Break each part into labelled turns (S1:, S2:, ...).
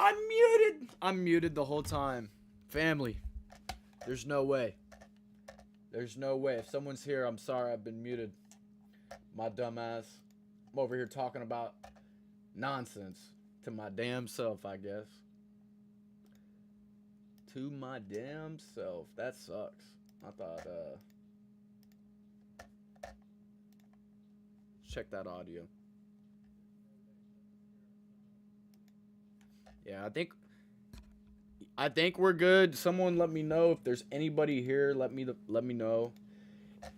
S1: I'm muted. I'm muted the whole time. Family. There's no way. There's no way. If someone's here, I'm sorry I've been muted. My dumb ass. I'm over here talking about nonsense to my damn self, I guess. To my damn self. That sucks. I thought, check that audio. Yeah, I think we're good. Someone let me know if there's anybody here. Let me know.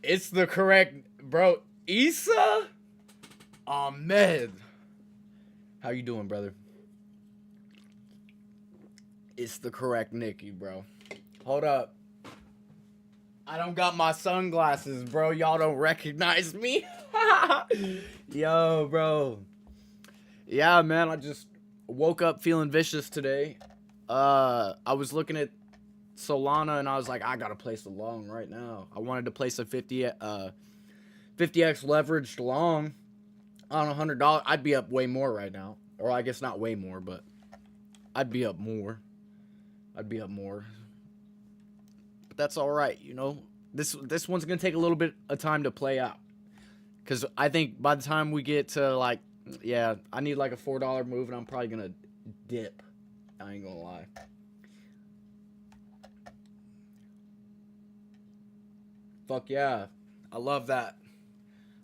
S1: It's the correct, bro. Issa Ahmed. How you doing, brother? It's the correct Nikki, bro. Hold up. I don't got my sunglasses, bro. Y'all don't recognize me. Yo, bro. Yeah, man. I just woke up feeling vicious today. I was looking at Solana and I was like, I gotta place a long right now. I wanted to place a 50x leveraged long on $100. I'd be up way more right now, or I guess not way more, but I'd be up more. But that's all right, you know. This one's gonna take a little bit of time to play out, cause I think by the time we get to like, yeah, I need like a $4 move, and I'm probably gonna dip. I ain't gonna lie. Fuck yeah. I love that.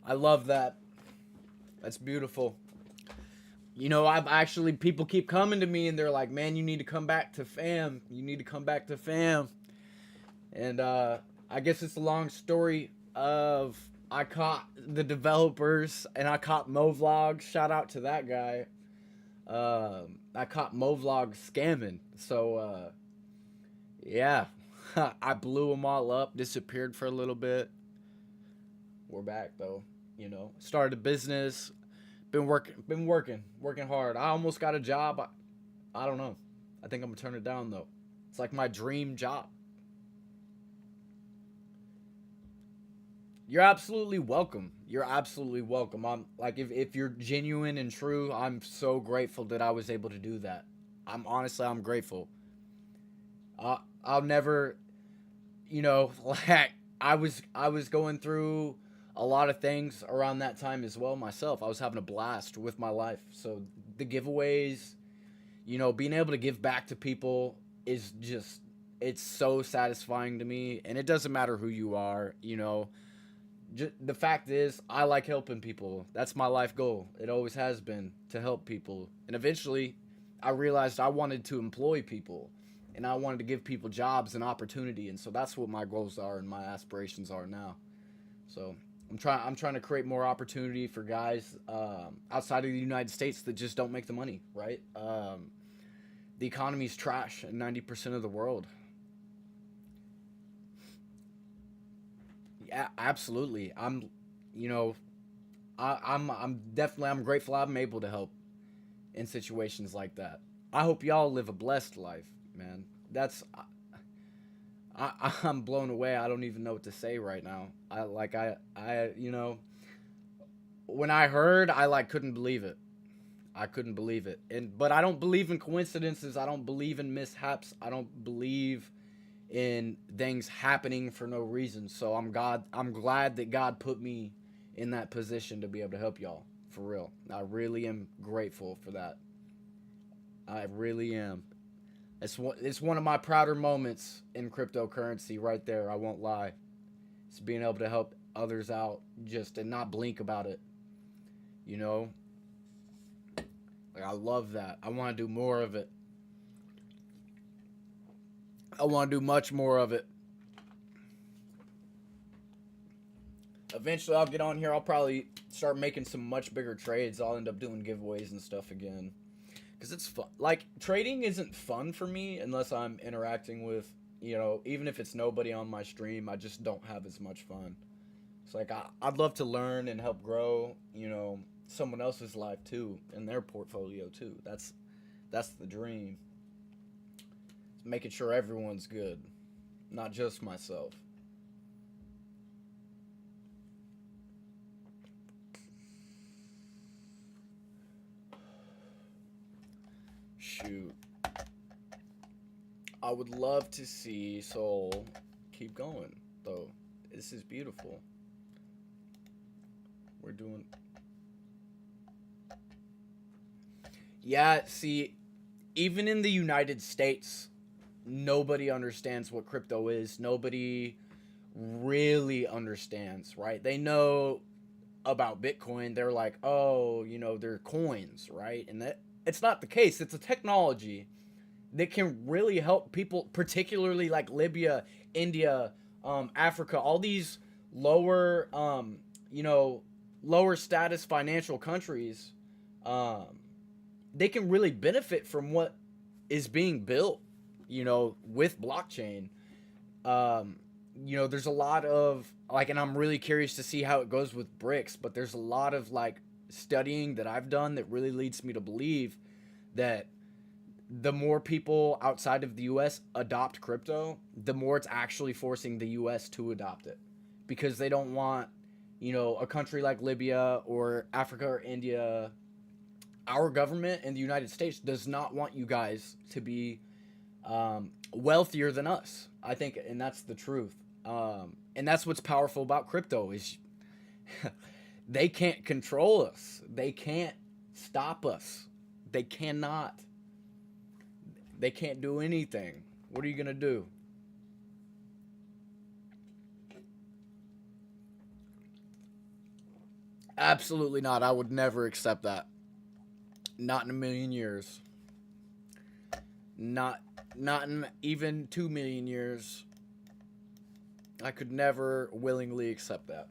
S1: I love that. That's beautiful. You know, I've actually, people keep coming to me and they're like, man, you need to come back to fam. You need to come back to fam. And I guess it's a long story of I caught the developers and I caught Movlog. Shout out to that guy. I caught Movlog scamming. So, yeah. I blew them all up, disappeared for a little bit. We're back though, you know. Started a business, been working hard. I almost got a job. I don't know. I think I'm gonna turn it down though. It's like my dream job. You're absolutely welcome. You're absolutely welcome. I'm like, if you're genuine and true, I'm so grateful that I was able to do that. I'm grateful. I'll never, you know, like I was going through a lot of things around that time as well myself. I was having a blast with my life. So the giveaways, you know, being able to give back to people is just, it's so satisfying to me. And it doesn't matter who you are, you know. The fact is, I like helping people. That's my life goal. It always has been, to help people. And eventually, I realized I wanted to employ people. And I wanted to give people jobs and opportunity. And so that's what my goals are and my aspirations are now. So I'm trying to create more opportunity for guys outside of the United States that just don't make the money, right? The economy's trash in 90% of the world. Yeah, absolutely. You know, I'm definitely, I'm grateful I'm able to help in situations like that. I hope y'all live a blessed life, man. That's I'm blown away. I don't even know what to say right now. You know, when I heard, I like couldn't believe it. I couldn't believe it. But I don't believe in coincidences. I don't believe in mishaps. I don't believe in things happening for no reason. So I'm glad that God put me in that position to be able to help y'all. For real. I really am grateful for that. I really am. It's one of my prouder moments in cryptocurrency right there. I won't lie. It's being able to help others out just and not blink about it. You know? Like, I love that. I want to do more of it. I want to do much more of it. Eventually, I'll get on here. I'll probably start making some much bigger trades. I'll end up doing giveaways and stuff again. Because it's fun. Like, trading isn't fun for me unless I'm interacting with, you know, even if it's nobody on my stream, I just don't have as much fun. It's like, I'd love to learn and help grow, you know, someone else's life too, and their portfolio too. That's the dream. It's making sure everyone's good, not just myself. Shoot. I would love to see Soul keep going, though. This is beautiful. We're doing. Yeah, see, even in the United States, nobody understands what crypto is. Nobody really understands, right? They know about Bitcoin. They're like, oh, they're coins, right? And that it's not the case. It's a technology that can really help people, particularly like Libya, India, Africa, all these lower, lower status financial countries. Um, they can really benefit from what is being built, with blockchain. Um, there's a lot of like, and I'm really curious to see how it goes with bricks, but there's a lot of like studying that I've done that really leads me to believe that the more people outside of the US adopt crypto, the more it's actually forcing the US to adopt it because they don't want, a country like Libya or Africa or India. Our government in the United States does not want you guys to be wealthier than us. I think, and that's the truth. And that's what's powerful about crypto is they can't control us. They can't stop us. They cannot. They can't do anything. What are you gonna do? Absolutely not. I would never accept that. Not in a million years. Not not in even 2 million years. I could never willingly accept that.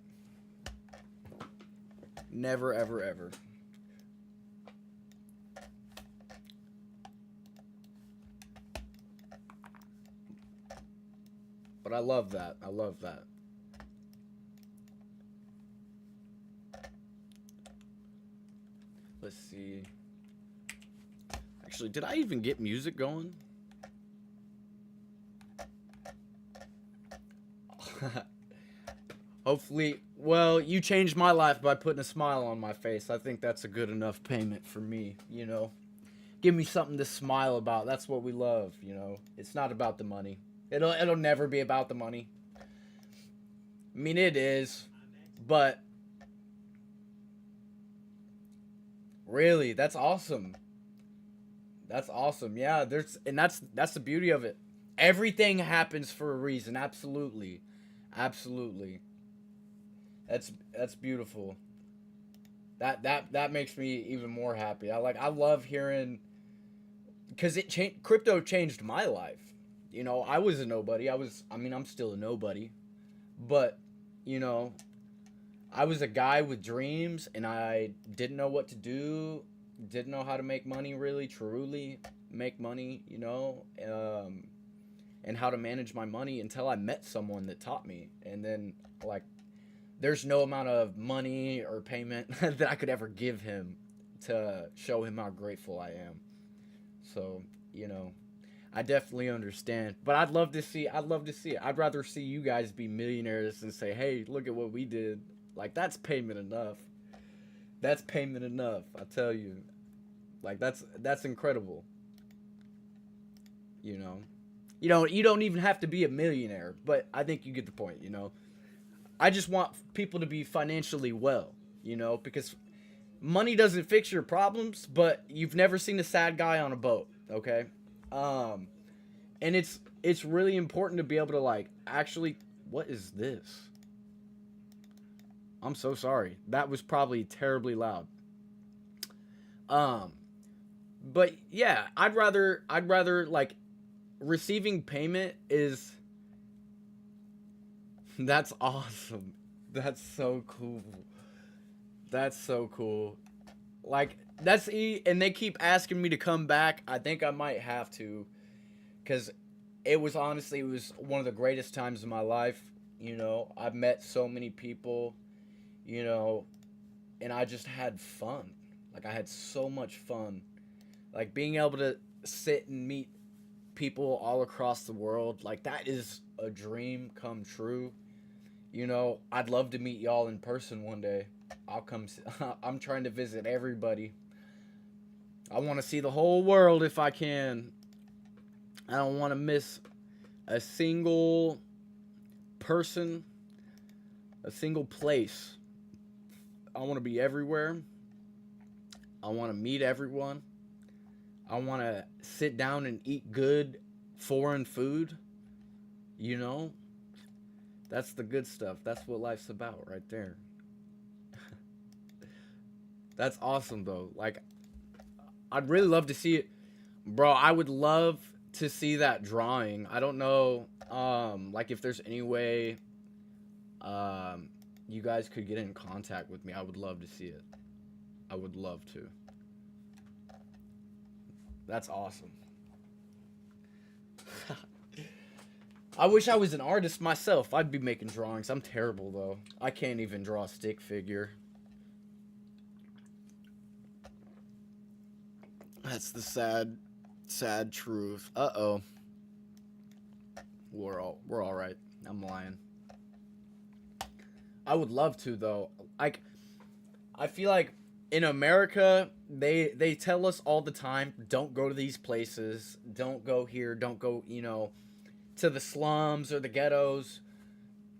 S1: Never, ever, ever. But I love that. I love that. Let's see. Actually, did I even get music going? Hopefully, well, you changed my life by putting a smile on my face. I think that's a good enough payment for me. Give me something to smile about. That's what we love. It's not about the money. It'll never be about the money. I mean, it is, but really, that's awesome. That's awesome. Yeah, that's the beauty of it. Everything happens for a reason. Absolutely. Absolutely. That's beautiful. That makes me even more happy. I love hearing cuz crypto changed my life. I was a nobody. I'm still a nobody. But, you know, I was a guy with dreams and I didn't know what to do, didn't know how to make money really truly make money, and how to manage my money until I met someone that taught me. And then like there's no amount of money or payment that I could ever give him to show him how grateful I am. So, you know, I definitely understand. But I'd love to see it. I'd rather see you guys be millionaires and say, "Hey, look at what we did." Like that's payment enough. That's payment enough, I tell you. Like that's incredible, you know. You don't even have to be a millionaire, but I think you get the point. I just want people to be financially well, because money doesn't fix your problems, but you've never seen a sad guy on a boat, okay? Um and it's really important to be able to like actually what is this? I'm so sorry. That was probably terribly loud. Um but yeah, I'd rather like receiving payment is that's awesome. That's so cool. That's so cool. Like and they keep asking me to come back. I think I might have to cuz it was one of the greatest times of my life. I've met so many people, you know, and I just had fun. Like I had so much fun. Like being able to sit and meet people all across the world, like that is a dream come true. I'd love to meet y'all in person one day. I'll come. I'm trying to visit everybody. I want to see the whole world if I can. I don't want to miss a single person, a single place. I want to be everywhere. I want to meet everyone. I want to sit down and eat good foreign food. You know, that's the good stuff. That's what life's about right there. That's awesome though. Like, I'd really love to see it. Bro, I would love to see that drawing. I don't know like if there's any way you guys could get in contact with me. I would love to see it. I would love to. That's awesome. I wish I was an artist myself. I'd be making drawings. I'm terrible though. I can't even draw a stick figure. That's the sad truth. Uh-oh. We're all right. I'm lying. I would love to though. Like, I feel like in America they tell us all the time, don't go to these places, don't go here, don't go, to the slums or the ghettos.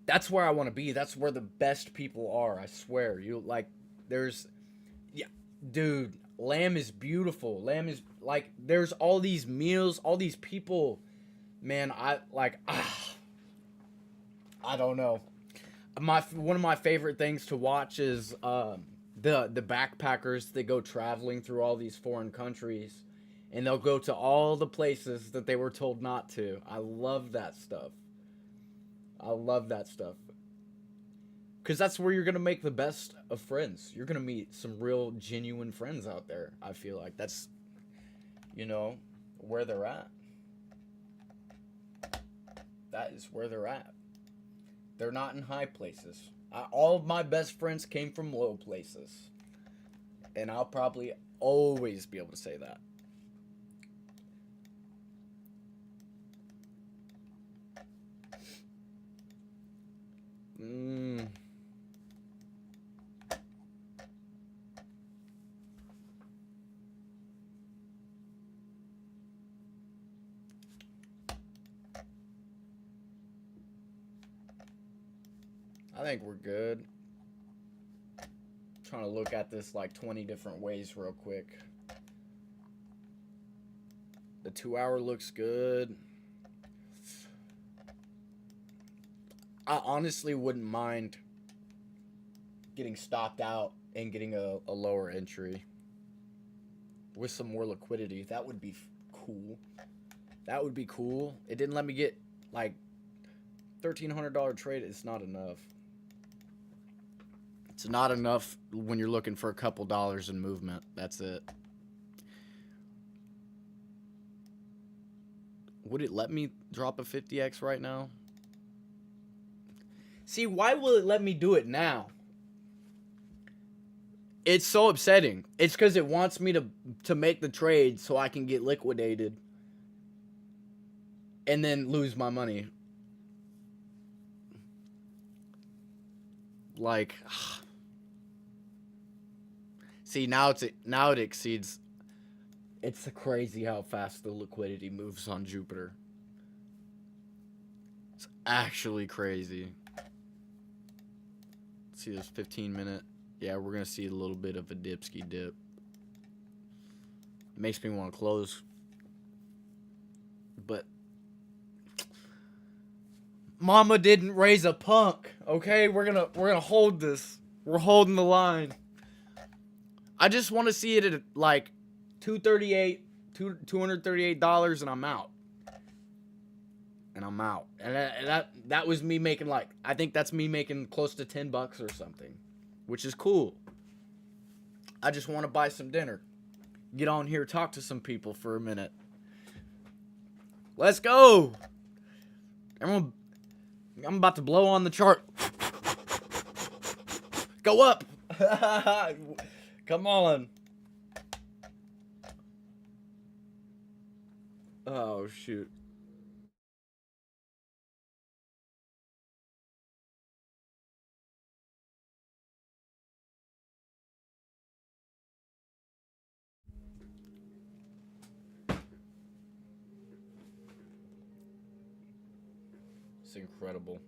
S1: That's where I want to be. That's where the best people are. I swear. You like there's yeah, dude, lamb is beautiful. Lamb is like there's all these meals, all these people. Man, I like I don't know. One of my favorite things to watch is the backpackers that go traveling through all these foreign countries, and they'll go to all the places that they were told not to. I love that stuff. I love that stuff. Because that's where you're going to make the best of friends. You're going to meet some real, genuine friends out there. I feel like that's, where they're at. That is where they're at. They're not in high places. All of my best friends came from low places. And I'll probably always be able to say that. I think we're good. Trying to look at this like 20 different ways real quick. The 2 hour looks good. I honestly wouldn't mind getting stopped out and getting a lower entry with some more liquidity. That would be cool. That would be cool. It didn't let me get like $1,300 trade. It's not enough. It's not enough when you're looking for a couple dollars in movement. That's it. Would it let me drop a 50x right now? See, why will it let me do it now? It's so upsetting. It's because it wants me to make the trade so I can get liquidated and then lose my money. Like, see, now it exceeds. It's crazy how fast the liquidity moves on Jupiter. It's actually crazy. Let's see this 15-minute. Yeah, we're going to see a little bit of a dipski dip. It makes me want to close. But Mama didn't raise a punk, okay? We're going to hold this. We're holding the line. I just want to see it at like $238 and I'm out. And that was me making like, I think that's me making close to $10 or something, which is cool. I just want to buy some dinner. Get on here, talk to some people for a minute. Let's go. Everyone, I'm about to blow on the chart. Go up. Come on. Oh, shoot. incredible.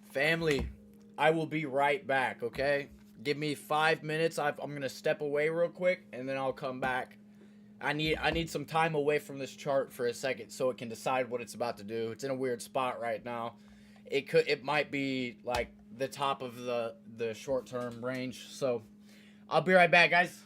S1: Family, I will be right back, okay? Give me 5 minutes. I'm gonna step away real quick, and then I'll come back. I need some time away from this chart for a second so it can decide what it's about to do. It's in a weird spot right now. It might be like the top of the short term range. So I'll be right back, guys.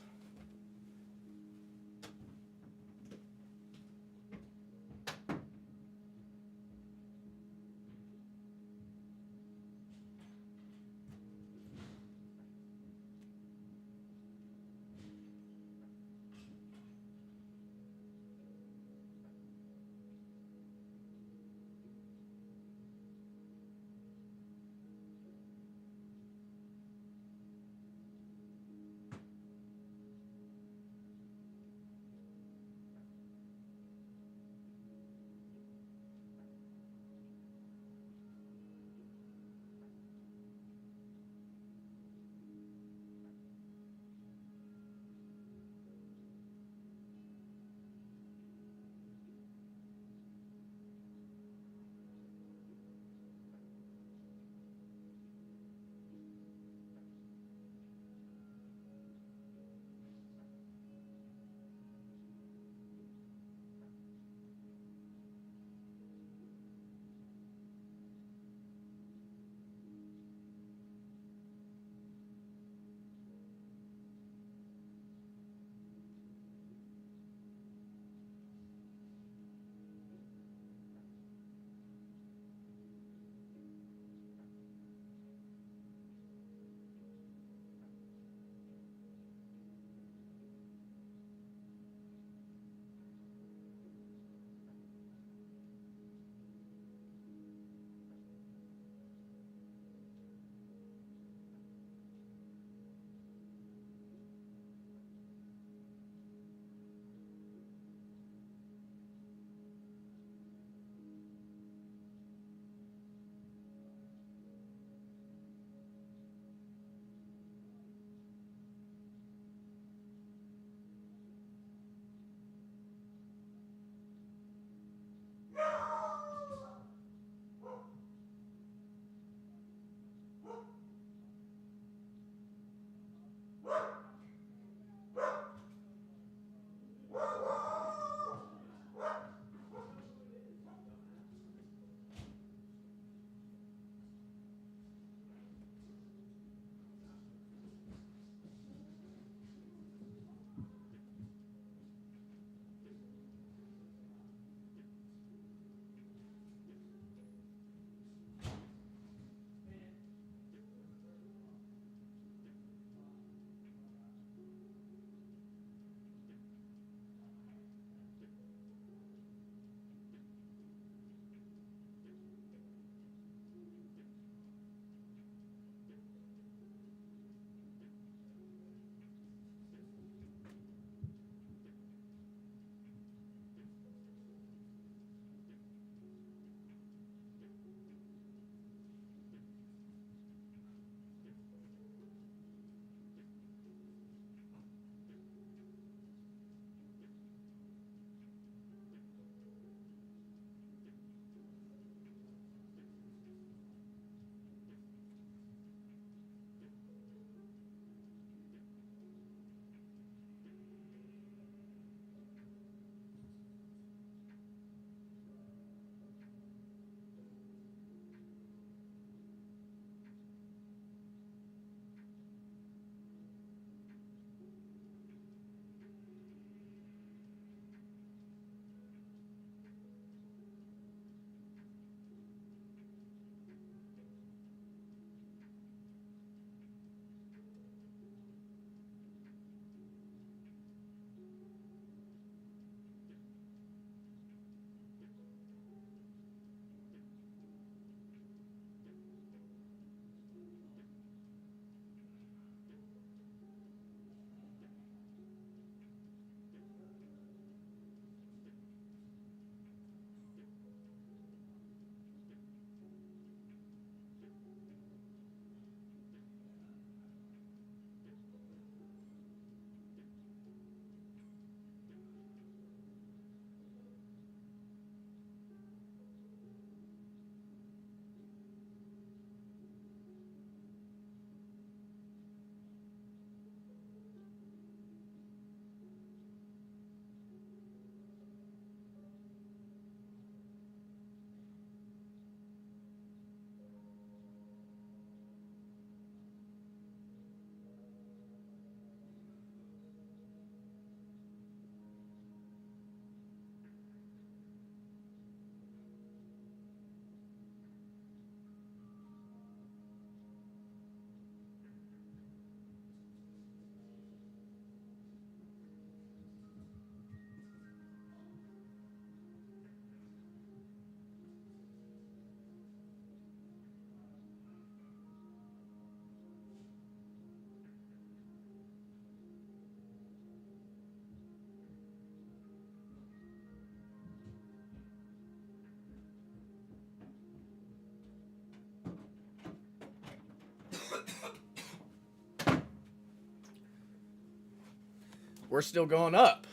S1: We're still going up.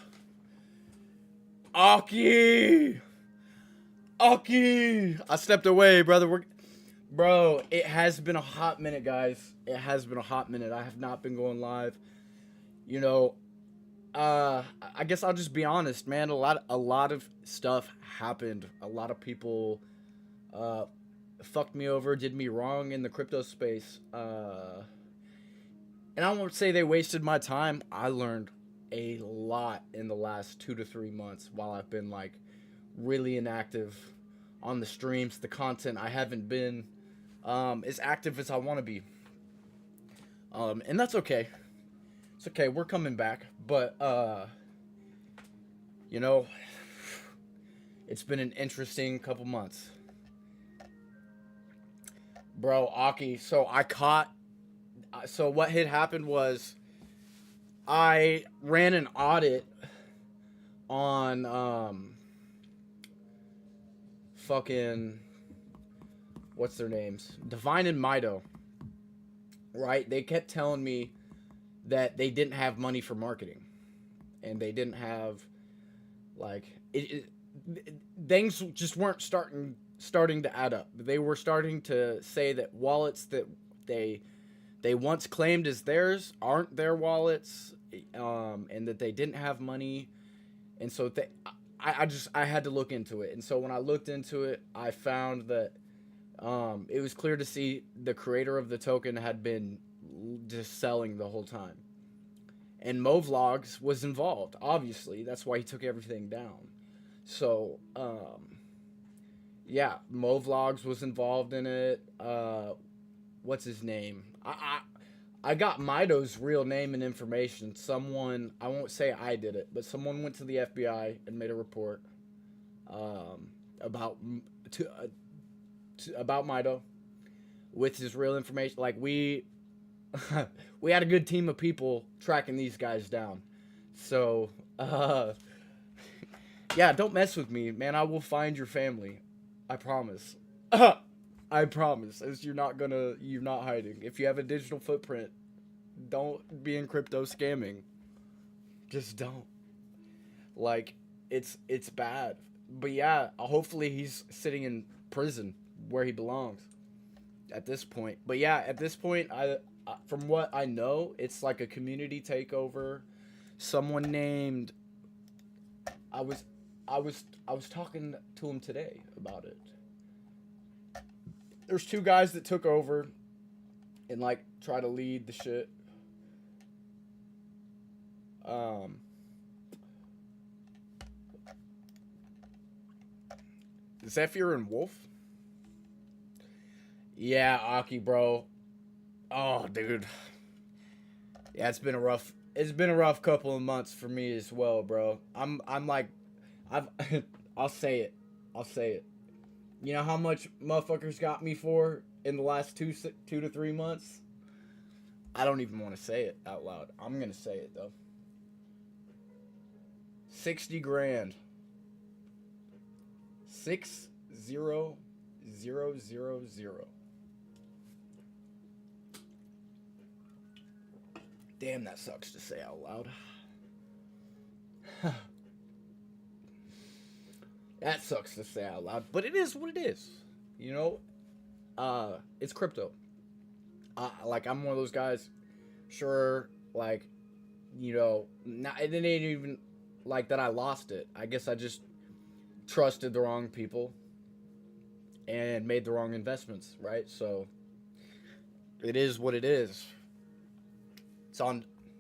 S1: Aki! Aki! I stepped away, brother. Bro, it has been a hot minute, guys. It has been a hot minute. I have not been going live. You know, I guess I'll just be honest, man. A lot of stuff happened. A lot of people fucked me over, did me wrong in the crypto space. And I won't say they wasted my time. I learned a lot in the last 2 to 3 months while I've been like really inactive on the streams, the content. I haven't been as active as I want to be. And that's okay. It's okay. We're coming back. But, you know, it's been an interesting couple months. Bro, Aki, so what had happened was I ran an audit on, fucking, what's their names? Divine and Mido, right? They kept telling me that they didn't have money for marketing, and they didn't have, like, things just weren't starting to add up. They were starting to say that wallets that they once claimed as theirs aren't their wallets, and that they didn't have money, and so I had to look into it. And so when I looked into it, I found that it was clear to see the creator of the token had been just selling the whole time, and Movlogs was involved. Obviously, that's why he took everything down. So yeah, Movlogs was involved in it. What's his name? I got Mido's real name and information. Someone, I won't say I did it, but someone went to the FBI and made a report about Mido with his real information. Like, we had a good team of people tracking these guys down. So yeah, don't mess with me, man. I will find your family. I promise. I promise. As you're not hiding. If you have a digital footprint, don't be in crypto scamming. Just don't. Like, it's bad. But yeah, hopefully he's sitting in prison where he belongs at this point. But yeah, at this point, I from what I know, it's like a community takeover. Someone named, I was talking to him today about it. There's 2 guys that took over and like try to lead the shit. Zephyr and Wolf. Yeah, Aki, bro. Oh, dude. Yeah, it's been a rough couple of months for me as well, bro. I'm like, I'll say it. You know how much motherfuckers got me for in the last 2 to 3 months? I don't even want to say it out loud. I'm gonna say it though. 60 grand. 60000. Damn, that sucks to say out loud. That sucks to say out loud, but it is what it is. You know, it's crypto. Like, I'm one of those guys. Sure, like, you know, it ain't even like that I lost it. I guess I just trusted the wrong people and made the wrong investments, right? So it is what it is.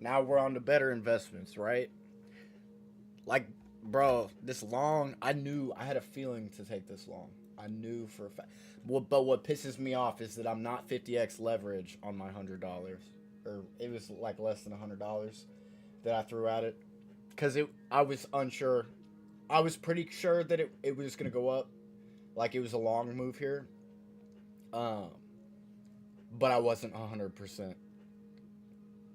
S1: Now we're on to better investments, right? Like, bro, I knew, I had a feeling to take this long. I knew for a fact. But what pisses me off is that I'm not 50x leverage on my $100. Or it was like less than $100 that I threw at it. Because I was unsure. I was pretty sure that it was going to go up. Like, it was a long move here. But I wasn't 100%.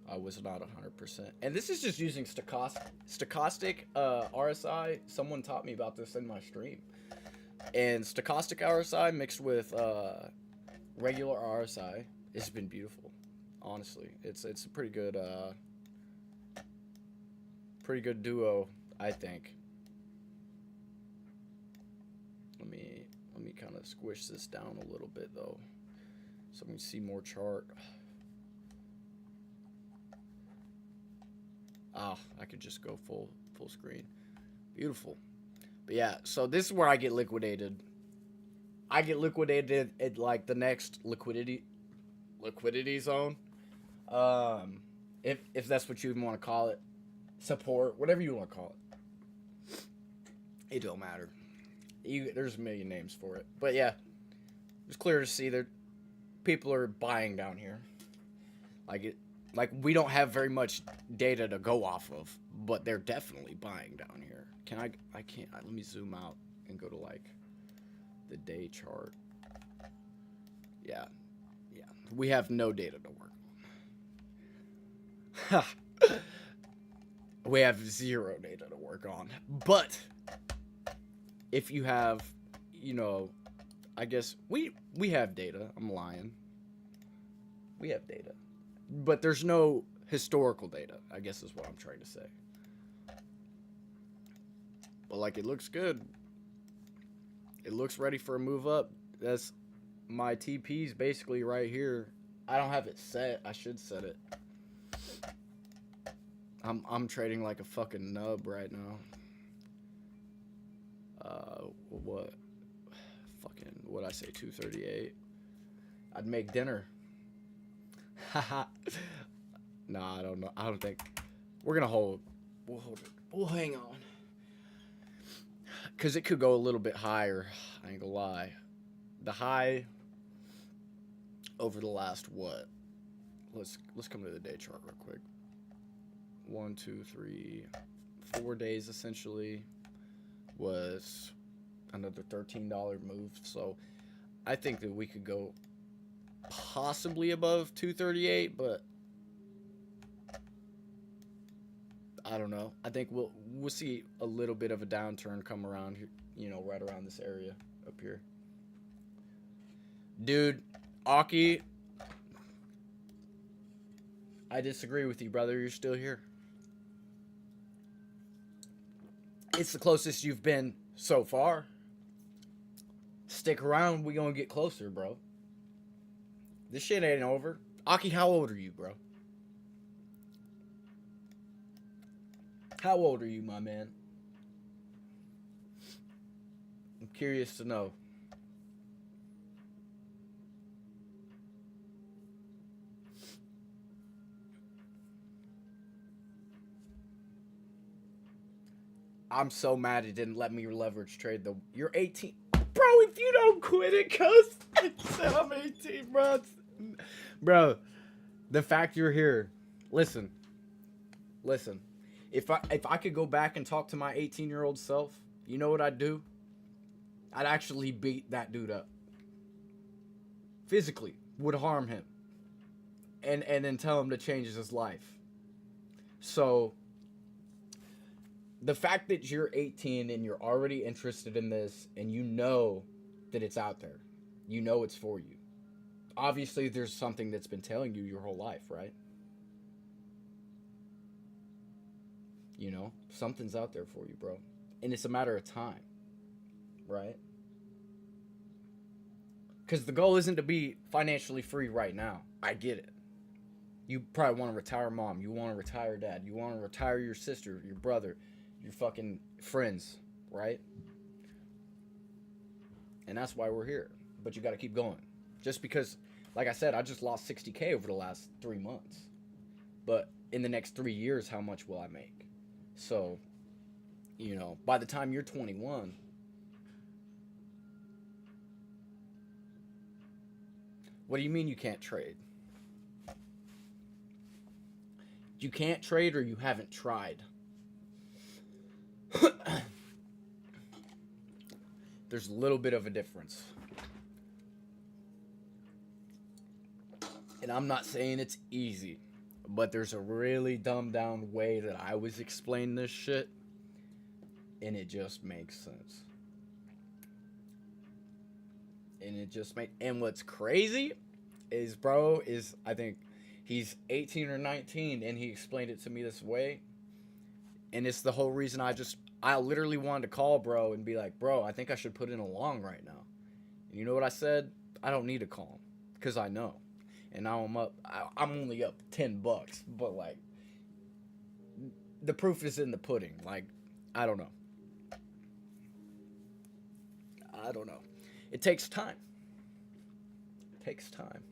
S1: I was not 100%. And this is just using stochastic RSI. Someone taught me about this in my stream. And stochastic RSI mixed with regular RSI has been beautiful. Honestly, it's a pretty good pretty good duo, I think. Let me kind of squish this down a little bit though, so we can see more chart. I could just go full screen. Beautiful. But yeah, so this is where I get liquidated. I get liquidated at like the next liquidity zone. If that's what you even want to call it, support, whatever you want to call it. It don't matter. There's a million names for it. But yeah, it's clear to see that people are buying down here. Like we don't have very much data to go off of, but they're definitely buying down here. I can't. Let me zoom out and go to like the day chart. Yeah. We have no data to work on. We have zero data to work on. But if you have, I guess we have data. I'm lying. We have data. But there's no historical data, I guess is what I'm trying to say. But like, it looks good. It looks ready for a move up. That's my TP's basically right here. I don't have it set. I should set it. I'm trading like a fucking nub right now. What? Fucking, what'd I say, 238? I'd make dinner. Haha. Nah, I don't know. I don't think. We're gonna hold. We'll hold it. We'll hang on. Because it could go a little bit higher. I ain't gonna lie. The high over the last what? Let's come to the day chart real quick. 1, 2, 3, 4 days essentially was another $13 move. So I think that we could go possibly above 238, but I don't know. I think we'll see a little bit of a downturn come around here, right around this area up here. Dude, Aki, I disagree with you, brother. You're still here. It's the closest you've been so far. Stick around, we gonna get closer, bro. This shit ain't over. Aki, how old are you, bro? How old are you, my man? I'm curious to know. I'm so mad it didn't let me leverage trade the. You're 18. Bro, if you don't quit it, cuz. I said I'm 18, bro. Bro, the fact you're here. Listen. If I could go back and talk to my 18-year-old self, you know what I'd do? I'd actually beat that dude up. Physically. Would harm him. And then tell him to change his life. So, the fact that you're 18 and you're already interested in this and you know that it's out there. You know it's for you. Obviously, there's something that's been telling you your whole life, right? Something's out there for you, bro. And it's a matter of time, right? Because the goal isn't to be financially free right now. I get it. You probably want to retire mom. You want to retire dad. You want to retire your sister, your brother, your fucking friends, right? And that's why we're here. But you got to keep going. Just because, like I said, I just lost 60K over the last 3 months. But in the next 3 years, how much will I make? So, by the time you're 21, what do you mean you can't trade? You can't trade or you haven't tried? There's a little bit of a difference. And I'm not saying it's easy, but there's a really dumbed down way that I was explaining this shit, and it just makes sense. And what's crazy is, bro, I think he's 18 or 19, and he explained it to me this way. And it's the whole reason I literally wanted to call bro and be like, bro, I think I should put in a long right now. And you know what I said? I don't need to call him because I know. And now I'm only up $10, but like, the proof is in the pudding. Like, I don't know. I don't know. It takes time. It takes time.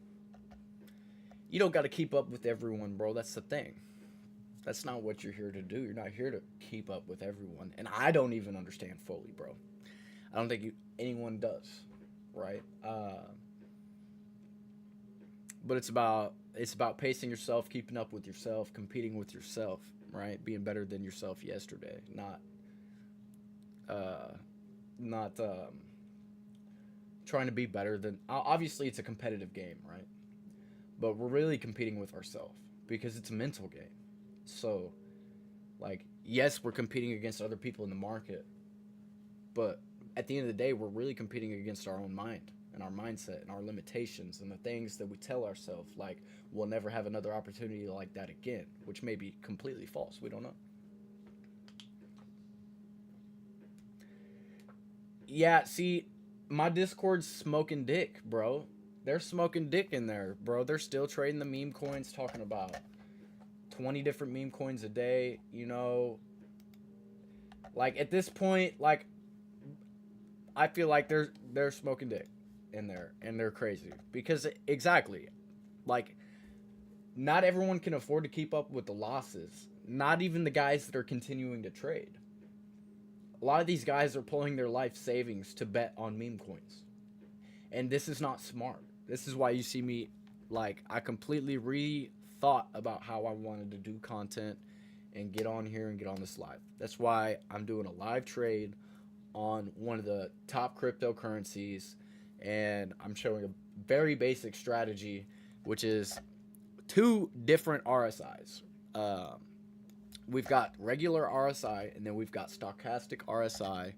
S1: You don't got to keep up with everyone, bro. That's the thing. That's not what you're here to do. You're not here to keep up with everyone. And I don't even understand fully, bro. I don't think anyone does, right? But it's about pacing yourself, keeping up with yourself, competing with yourself, right? Being better than yourself yesterday, not trying to be better than. Obviously, it's a competitive game, right? But we're really competing with ourselves because it's a mental game. So, like, yes, we're competing against other people in the market, but at the end of the day, we're really competing against our own mind and our mindset and our limitations and the things that we tell ourselves, like, we'll never have another opportunity like that again, which may be completely false. We don't know. Yeah, see, my Discord's smoking dick, bro. They're smoking dick in there, bro. They're still trading the meme coins, talking about 20 different meme coins a day, you know. Like, at this point, like, I feel like they're smoking dick in there, and they're crazy. Because, exactly, like, not everyone can afford to keep up with the losses. Not even the guys that are continuing to trade. A lot of these guys are pulling their life savings to bet on meme coins. And this is not smart. This is why you see me, like, I completely rethought about how I wanted to do content and get on here and get on this live. That's why I'm doing a live trade on one of the top cryptocurrencies, and I'm showing a very basic strategy, which is 2 different RSIs. We've got regular RSI, and then we've got stochastic RSI.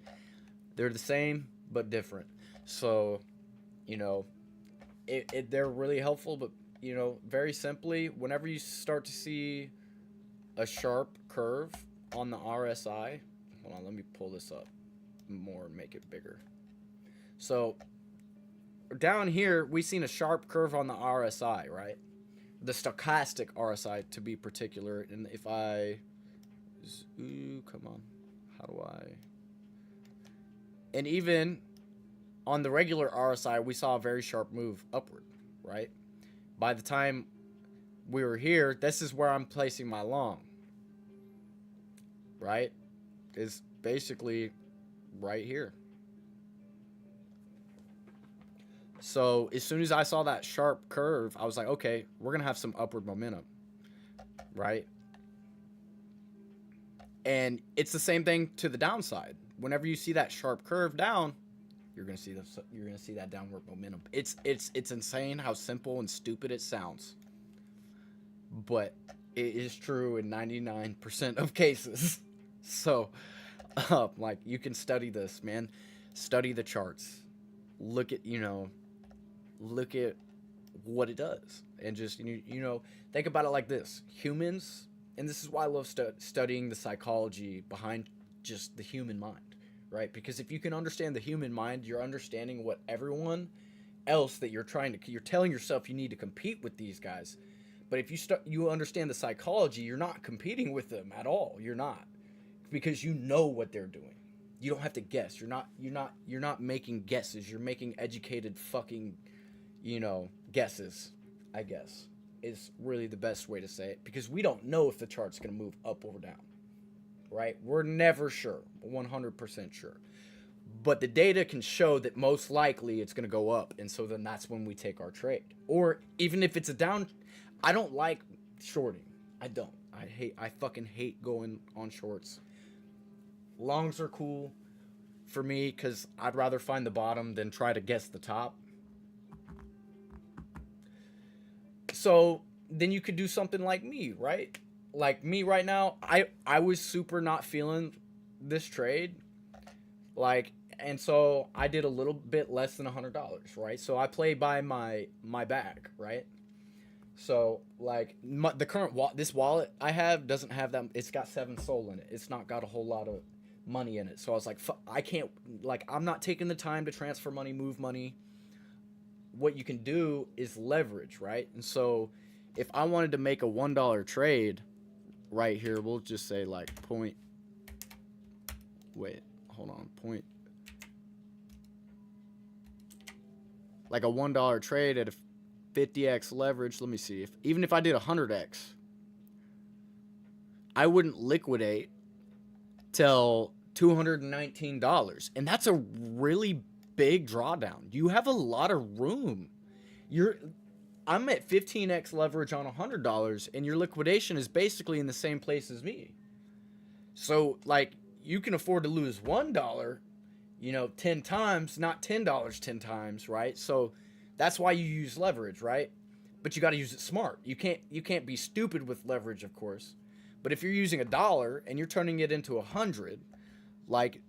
S1: They're the same, but different. So, you know, they're really helpful, but, you know, very simply, whenever you start to see a sharp curve on the RSI, hold on, let me pull this up more and make it bigger. So, down here, we've seen a sharp curve on the RSI, right? The stochastic RSI, to be particular. And if I... Ooh, come on. How do I... And even on the regular RSI, we saw a very sharp move upward, right? By the time we were here, this is where I'm placing my long, right? Is basically right here. So as soon as I saw that sharp curve, I was like, okay, we're going to have some upward momentum, right? And it's the same thing to the downside. Whenever you see that sharp curve down, you're gonna see that downward momentum. It's insane how simple and stupid it sounds, but it is true in 99% of cases. So, like, you can study this, man. Study the charts. Look at what it does, and just think about it like this: humans. And this is why I love studying the psychology behind just the human mind, right? Because if you can understand the human mind, you're understanding what everyone else that you're telling yourself you need to compete with these guys. But if you understand the psychology, you're not competing with them at all. You're not, because you know what they're doing. You don't have to guess. You're not making guesses. You're making educated fucking, guesses, I guess. Is really the best way to say it, because we don't know if the chart's going to move up or down, right? We're never sure, 100% sure. But the data can show that most likely it's going to go up, and so then that's when we take our trade. Or even if it's a down, I don't like shorting. I don't. I fucking hate going on shorts. Longs are cool for me because I'd rather find the bottom than try to guess the top. So then you could do something like me, right? Like me right now, I was super not feeling this trade. Like, and so I did a little bit less than $100, right? So I play by my bag, right? So like the current this wallet I have doesn't have that. It's got 7 SOL in it. It's not got a whole lot of money in it. So I was like, I can't, like, I'm not taking the time to transfer money, move money. What you can do is leverage, right? And so if I wanted to make a $1 trade right here, we'll just say like point. Wait, hold on. Point. Like a $1 trade at a 50x leverage. Let me see. Even if I did 100x, I wouldn't liquidate till $219. And that's a really big drawdown. You have a lot of room. I'm at 15x leverage on $100, and your liquidation is basically in the same place as me. So like you can afford to lose $1, 10 times, not $10 10 times, right? So that's why you use leverage, right? But you got to use it smart. You can't be stupid with leverage, of course. But if you're using $1 and you're turning it into 100, like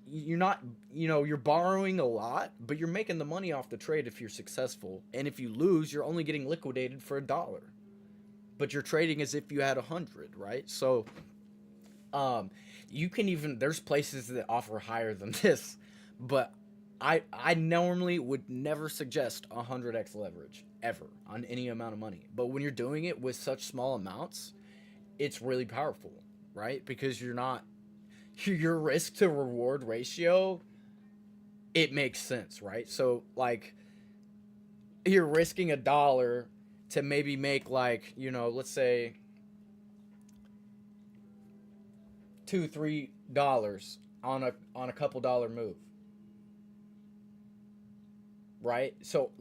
S1: you're not, you're borrowing a lot, but you're making the money off the trade if you're successful. And if you lose, you're only getting liquidated for $1. But you're trading as if you had 100, right? So you can even, there's places that offer higher than this, but I normally would never suggest 100x leverage ever on any amount of money. But when you're doing it with such small amounts, it's really powerful, right? Because your risk to reward ratio, it makes sense, right? So like you're risking $1 to maybe make like, let's say $2-3 on a couple dollar move. Right? So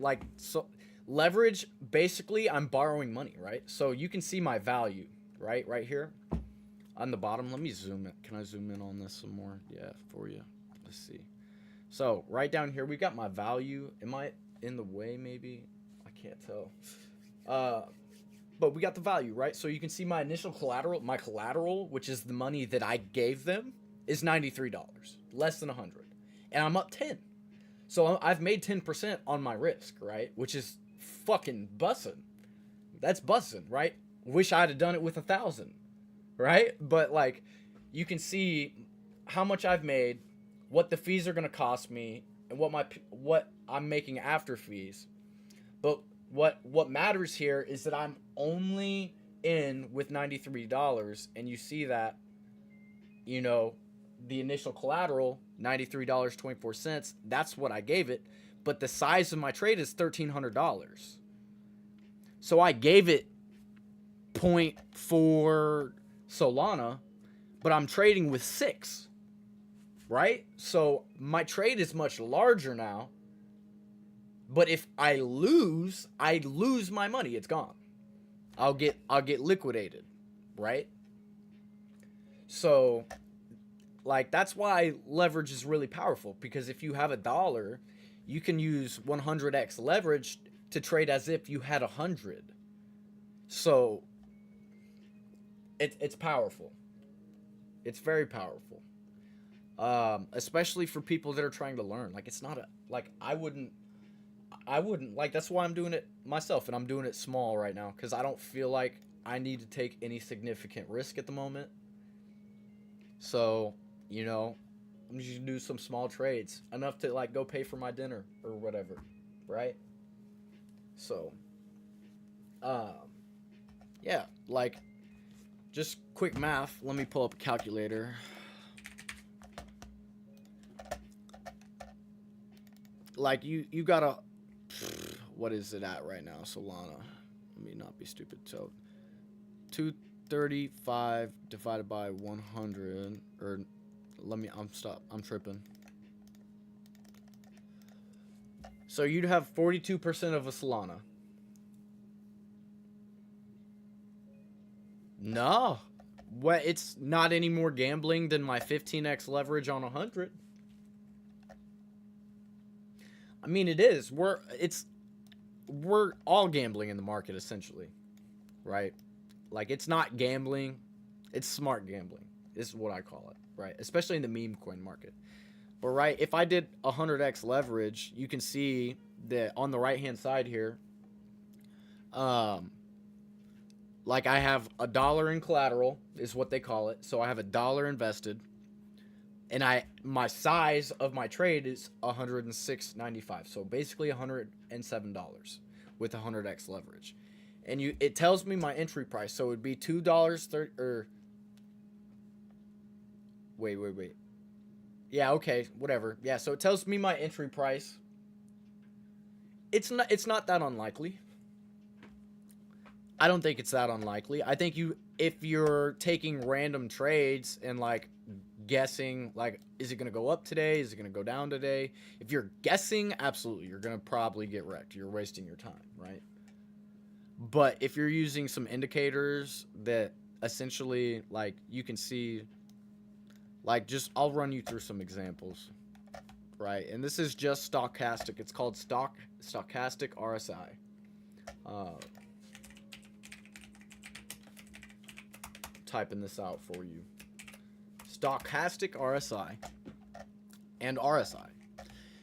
S1: leverage, basically I'm borrowing money, right? So you can see my value, right here on the bottom. Let me zoom in. Can I zoom in on this some more? Yeah, for you. Let's see. So right down here we got my value. Am I in the way? Maybe I can't tell. But we got the value, right? So you can see my initial collateral. My collateral, which is the money that I gave them, is $93, less than 100, and I'm up 10. So I've made 10% on my risk, right? Which is fucking bussin'. That's bussin', right? Wish I'd have done it with 1,000, right? But like, you can see how much I've made, what the fees are gonna cost me, and what I'm making after fees. But what matters here is that I'm only in with $93, and you see that, the initial collateral, $93.24, that's what I gave it, but the size of my trade is $1,300. So I gave it 0.4 Solana, but I'm trading with 6, right? So my trade is much larger now, but if I lose my money. It's gone. I'll get liquidated, right? So like, that's why leverage is really powerful, because if you have $1, you can use 100x leverage to trade as if you had 100. So it's powerful. It's very powerful. Especially for people that are trying to learn. Like, it's not I wouldn't, like, that's why I'm doing it myself, and I'm doing it small right now, because I don't feel like I need to take any significant risk at the moment. So, I'm just gonna do some small trades, enough to like go pay for my dinner or whatever, right? So, yeah, like, just quick math. Let me pull up a calculator. Like, you gotta, what is it at right now, Solana? Let me not be stupid. So, 235 divided by 100, or I'm tripping. So you'd have 42% of a Solana. No. What? It's not any more gambling than my 15x leverage on 100. I mean, it is. We're all gambling in the market, essentially, right? Like, it's not gambling, it's smart gambling. This is what I call it, right? Especially in the meme coin market. But right, if I did 100x leverage, you can see that on the right hand side here, Um, like I have $1 in collateral is what they call it. So I have $1 invested, and my size of my trade is 106.95. So basically $107 with 100x leverage, and it tells me my entry price. So it would be $2.30 or wait. Yeah, okay, whatever. Yeah, so it tells me my entry price. It's not that unlikely. I don't think it's that unlikely. I think if you're taking random trades and like guessing, like, is it going to go up today? Is it going to go down today? If you're guessing, absolutely, you're going to probably get wrecked. You're wasting your time, right? But if you're using some indicators that essentially, like, you can see, like, I'll run you through some examples, right? And this is just stochastic. It's called stochastic RSI. Typing this out for you. Stochastic RSI and RSI,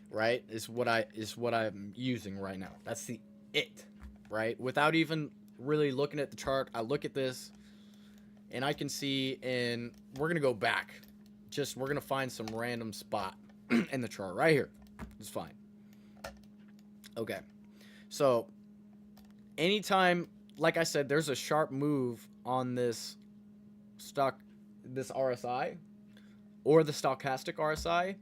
S1: right? Is what I'm using right now. That's it, right? Without even really looking at the chart, I look at this and I can see, and we're gonna go back. We're gonna find some random spot in the chart right here. It's fine. Okay, so anytime, like I said, there's a sharp move on this RSI or the stochastic RSI.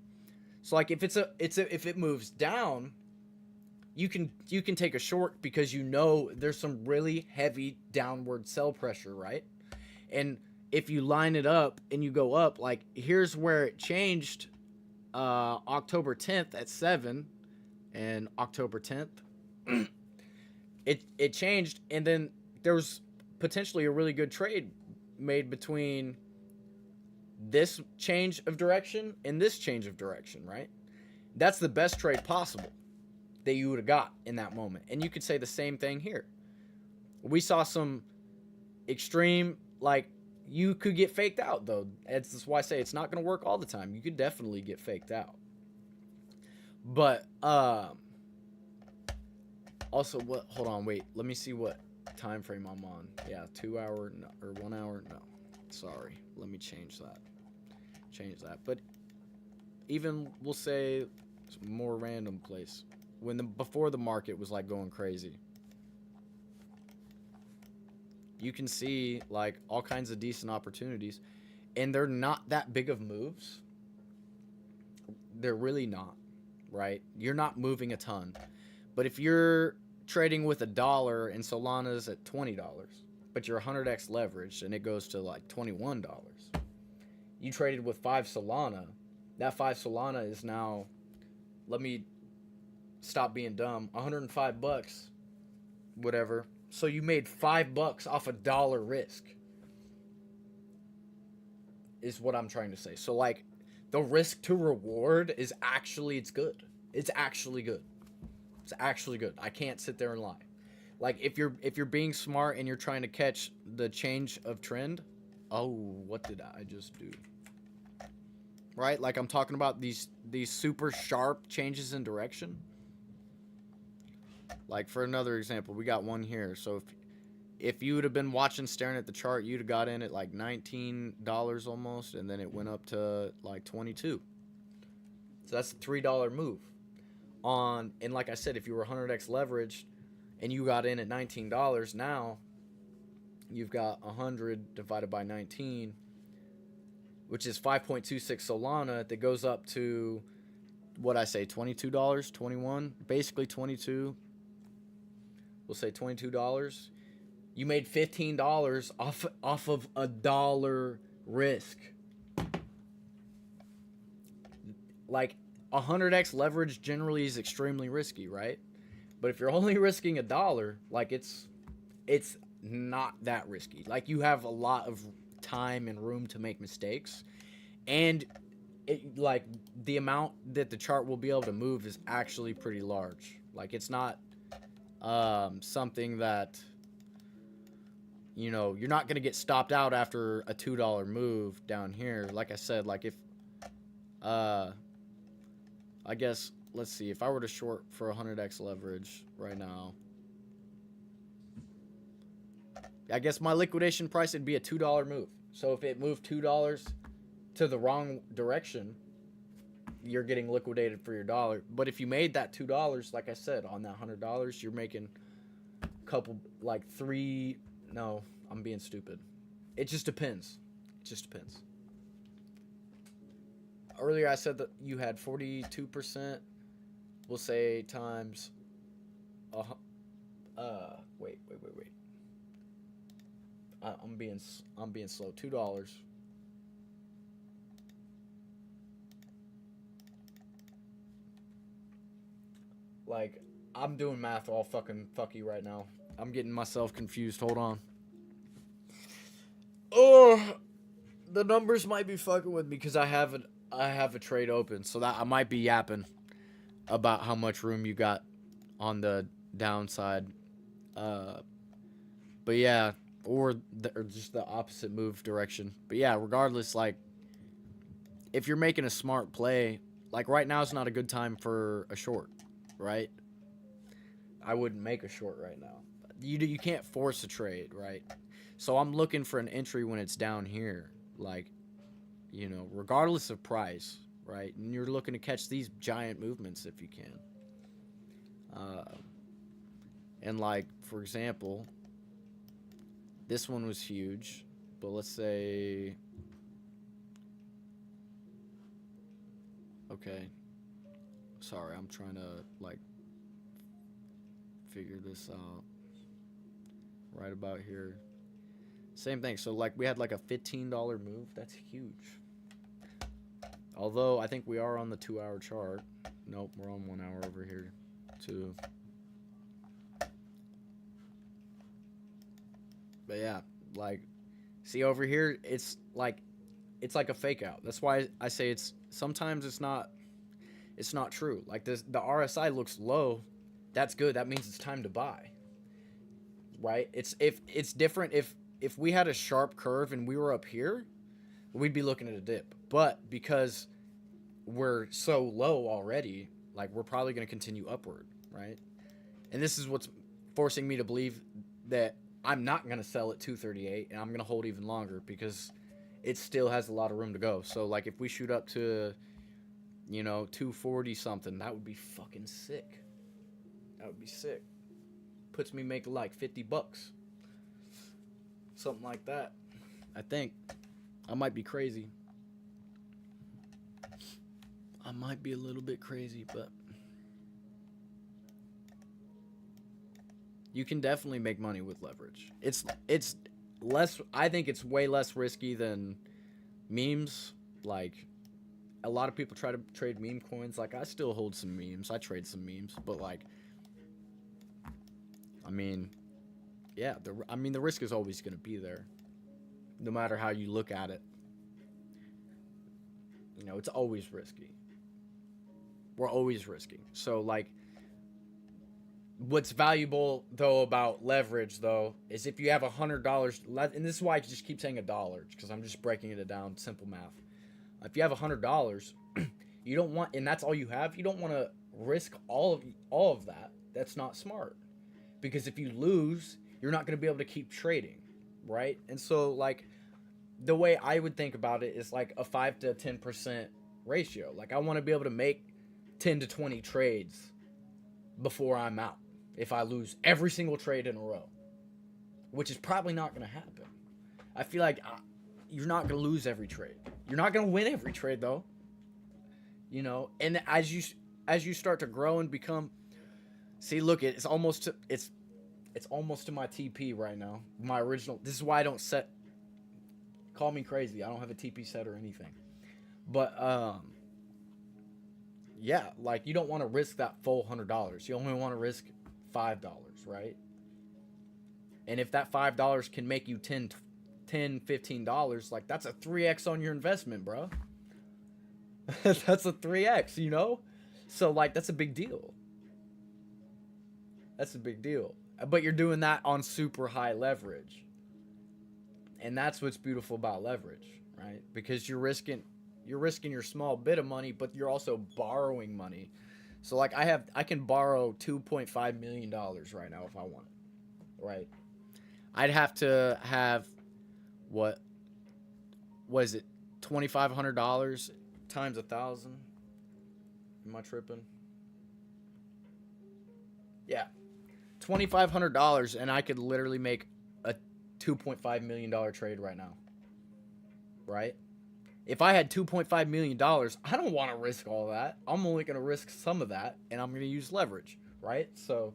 S1: So like if if it moves down, you can take a short because you know there's some really heavy downward sell pressure, right? And if you line it up and you go up, like here's where it changed October 10th at 7, and October 10th it changed, and then there was potentially a really good trade made between this change of direction and this change of direction, right? That's the best trade possible that you would have got in that moment. And you could say the same thing here. We saw some extreme, like, you could get faked out, though. That's why I say it's not going to work all the time. You could definitely get faked out. But also, hold on, wait, let me see what time frame I'm on. Yeah, 2 hour or 1 hour. No, sorry, let me change that. But even, we'll say, more random place, before the market was like going crazy, you can see like all kinds of decent opportunities, and they're not that big of moves. They're really not, right? You're not moving a ton. But if you're trading with $1 and Solana's at $20, but you're 100x leveraged and it goes to like $21, you traded with 5 Solana. That 5 Solana is now, let me stop being dumb, $105, whatever. So you made $5 off $1 risk, is what I'm trying to say. So like the risk to reward is actually, it's good. It's actually good. It's actually good. I can't sit there and lie. Like if you're being smart and you're trying to catch the change of trend, oh, what did I just do? Right? Like I'm talking about these super sharp changes in direction. Like for another example, we got one here. So if you would have been watching, staring at the chart, you'd have got in at like $19 almost, and then it went up to like 22. So that's a $3 move. And like I said, if you were 100x leveraged and you got in at $19, now you've got 100 divided by 19, which is 5.26 Solana, that goes up to, what I say, $22, 21, basically 22. We'll say $22. You made $15 off of $1 risk. Like 100x leverage generally is extremely risky, right? But if you're only risking $1, like it's not that risky. Like you have a lot of time and room to make mistakes, and like the amount that the chart will be able to move is actually pretty large. Like it's not something that, you know, you're not going to get stopped out after a $2 move down here. Like I said, like if I guess, let's see, if I were to short for 100x leverage right now, I guess my liquidation price would be a $2 move. So if it moved $2 to the wrong direction, you're getting liquidated for your dollar. But if you made that $2, like I said, on that $100, you're making a couple, like three. No, I'm being stupid. It just depends. It just depends. Earlier I said that you had 42%. We'll say times. Wait. I'm being slow. $2. Like, I'm doing math all fucking fucky right now. I'm getting myself confused. Hold on. Oh, the numbers might be fucking with me because I have a trade open, so that I might be yapping about how much room you got on the downside. But yeah, or just the opposite move direction. But yeah, regardless, like if you're making a smart play, like right now is not a good time for a short, right? I wouldn't make a short right now. You can't force a trade, right? So I'm looking for an entry when it's down here, like, regardless of price, right? And you're looking to catch these giant movements if you can. And like, for example, this one was huge, but let's say, okay, sorry, I'm trying to like figure this out right about here. Same thing. So like we had like a $15 move. That's huge. Although I think we are on the 2-hour chart. Nope, we're on 1 hour over here too. But yeah, like, see over here, it's like a fake out. That's why I say sometimes it's not true. Like the RSI looks low. That's good. That means it's time to buy. Right? It's different if we had a sharp curve and we were up here, we'd be looking at a dip. But because we're so low already, like we're probably going to continue upward, right? And this is what's forcing me to believe that I'm not going to sell at 238 and I'm going to hold even longer because it still has a lot of room to go. So like if we shoot up to 240 something, that would be fucking sick. That would be sick. Puts me making like $50. Something like that. I think. I might be crazy. I might be a little bit crazy, but you can definitely make money with leverage. It's less, I think it's way less risky than memes. Like a lot of people try to trade meme coins. Like I still hold some memes. I trade some memes, but like I mean, yeah, the risk is always going to be there, no matter how you look at it. It's always risky. We're always risky. So, like, what's valuable, though, about leverage, though, is if you have $100, and this is why I just keep saying $1, because I'm just breaking it down, simple math. If you have $100, you don't want, and that's all you have, you don't want to risk all of that. That's not smart. Because if you lose, you're not going to be able to keep trading, right? And so, like, the way I would think about it is like a 5 to 10% ratio. Like, I want to be able to make 10 to 20 trades before I'm out if I lose every single trade in a row, which is probably not going to happen. I feel like you're not going to lose every trade. You're not going to win every trade, though. And as you start to grow and become... See, look, it's almost to my TP right now. My original. This is why I don't set. Call me crazy. I don't have a TP set or anything. But yeah, like you don't want to risk that full $100. You only want to risk $5, right? And if that $5 can make you $10, $15, like that's a 3x on your investment, bro. That's a 3x, So like that's a big deal. That's a big deal. But you're doing that on super high leverage. And that's what's beautiful about leverage, right? Because you're risking your small bit of money, but you're also borrowing money. So like I can borrow $2.5 million right now if I want it, right? I'd have to have what was it, $2,500 times 1,000? Am I tripping? Yeah, $2,500, and I could literally make a $2.5 million trade right now. Right? If I had $2.5 million, I don't want to risk all that. I'm only going to risk some of that, and I'm going to use leverage. Right? So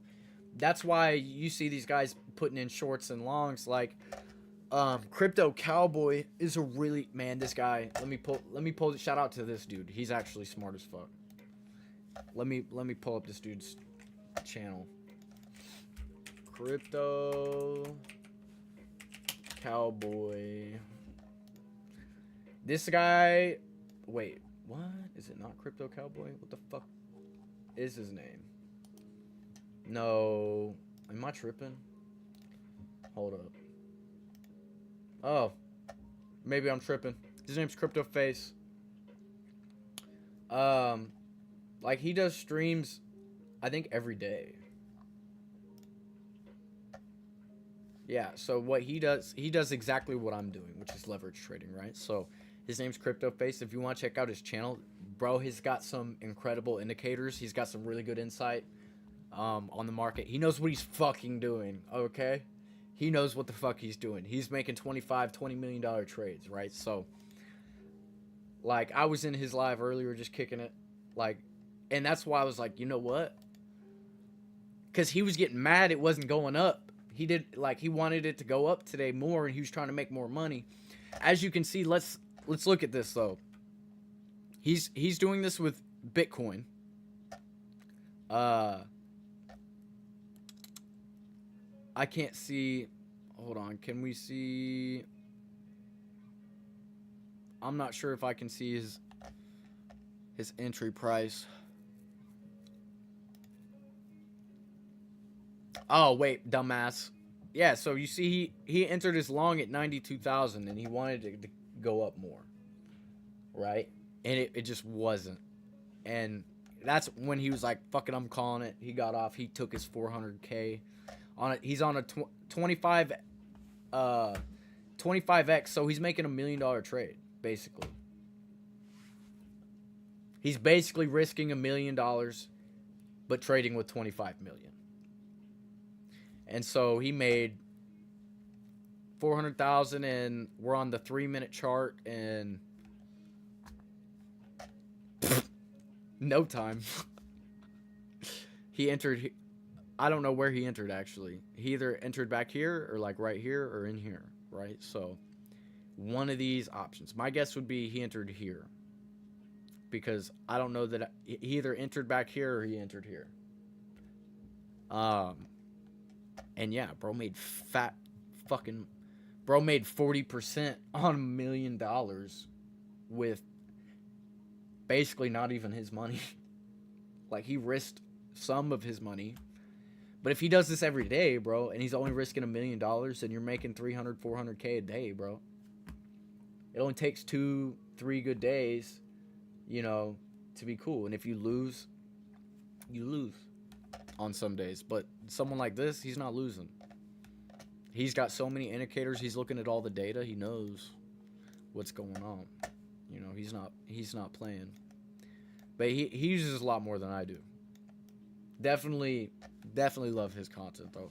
S1: that's why you see these guys putting in shorts and longs. Like Crypto Cowboy is a really, man, this guy. Let me pull. Shout out to this dude. He's actually smart as fuck. Let me pull up this dude's channel. Crypto Cowboy. This guy. Wait, what? Is it not Crypto Cowboy? What the fuck is his name? No. Am I tripping? Hold up. Oh. Maybe I'm tripping. His name's Crypto Face. Like, he does streams, I think, every day. Yeah, so what he does exactly what I'm doing, which is leverage trading, right? So his name's Crypto Face. If you want to check out his channel, bro, he's got some incredible indicators. He's got some really good insight on the market. He knows what he's fucking doing, okay? He knows what the fuck he's doing. He's making $20 million trades, right? So, like, I was in his live earlier just kicking it, like, and that's why I was like, you know what? Because he was getting mad it wasn't going up. He wanted it to go up today more, and he was trying to make more money. As you can see, let's look at this though. He's doing this with Bitcoin. I can't see. Hold on. Can we see? I'm not sure if I can see his entry price. Oh, wait, dumbass. Yeah, so you see he entered his long at 92,000 and he wanted it to go up more. Right? And it just wasn't. And that's when he was like, fuck it, I'm calling it. He got off. He took his 400K on it. He's on a 25x, so he's making $1 million trade, basically. He's basically risking $1 million, but trading with 25 million. And so he made 400,000, and we're on the 3-minute chart, and no time. He entered. I don't know where he entered, actually. He either entered back here or like right here or in here, right? So one of these options. My guess would be he entered here, because I don't know that he either entered back here or he entered here. And yeah, bro made bro made 40% on $1 million with basically not even his money. Like, he risked some of his money. But if he does this every day, bro, and he's only risking $1 million, then you're making 300, 400K a day, bro. It only takes 2-3 good days, you know, to be cool. And if you lose, you lose on some days. But someone like this, he's not losing. He's got so many indicators. He's looking at all the data. He knows what's going on. You know, he's not playing. But he uses a lot more than I do. Definitely love his content, though.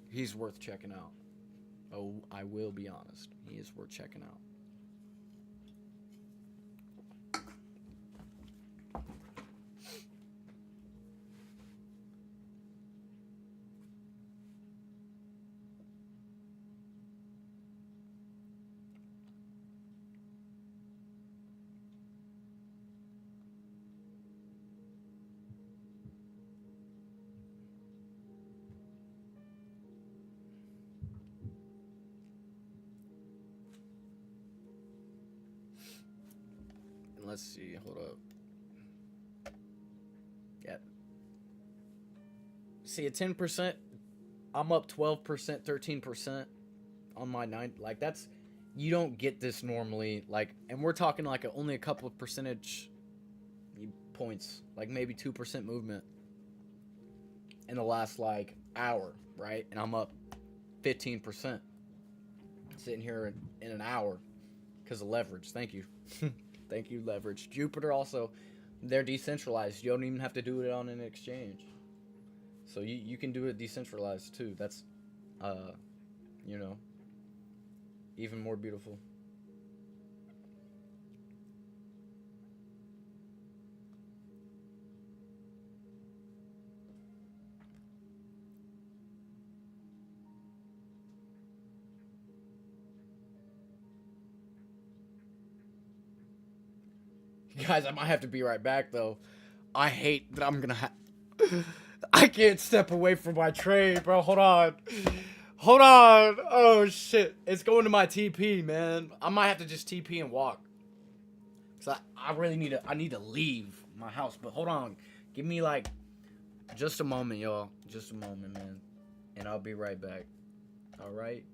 S1: He's worth checking out. Oh, I will be honest. He is worth checking out. Let's see, hold up. Yeah. See, at 10%, I'm up 12%, 13% on my 9. Like, that's, you don't get this normally. Like, and we're talking like only a couple of percentage points, like maybe 2% movement in the last like hour, right? And I'm up 15%. Sitting here in an hour because of leverage. Thank you. Thank you, leverage. Jupiter also, they're decentralized. You don't even have to do it on an exchange. So you can do it decentralized too. That's, uh, you know, even more beautiful. Guys, I might have to be right back though. I hate that I'm gonna I can't step away from my trade, bro. Hold on. Hold on. Oh shit. It's going to my TP, man. I might have to just TP and walk. Cause I really need to leave my house. But hold on. Give me like just a moment, y'all. Just a moment, man. And I'll be right back. Alright?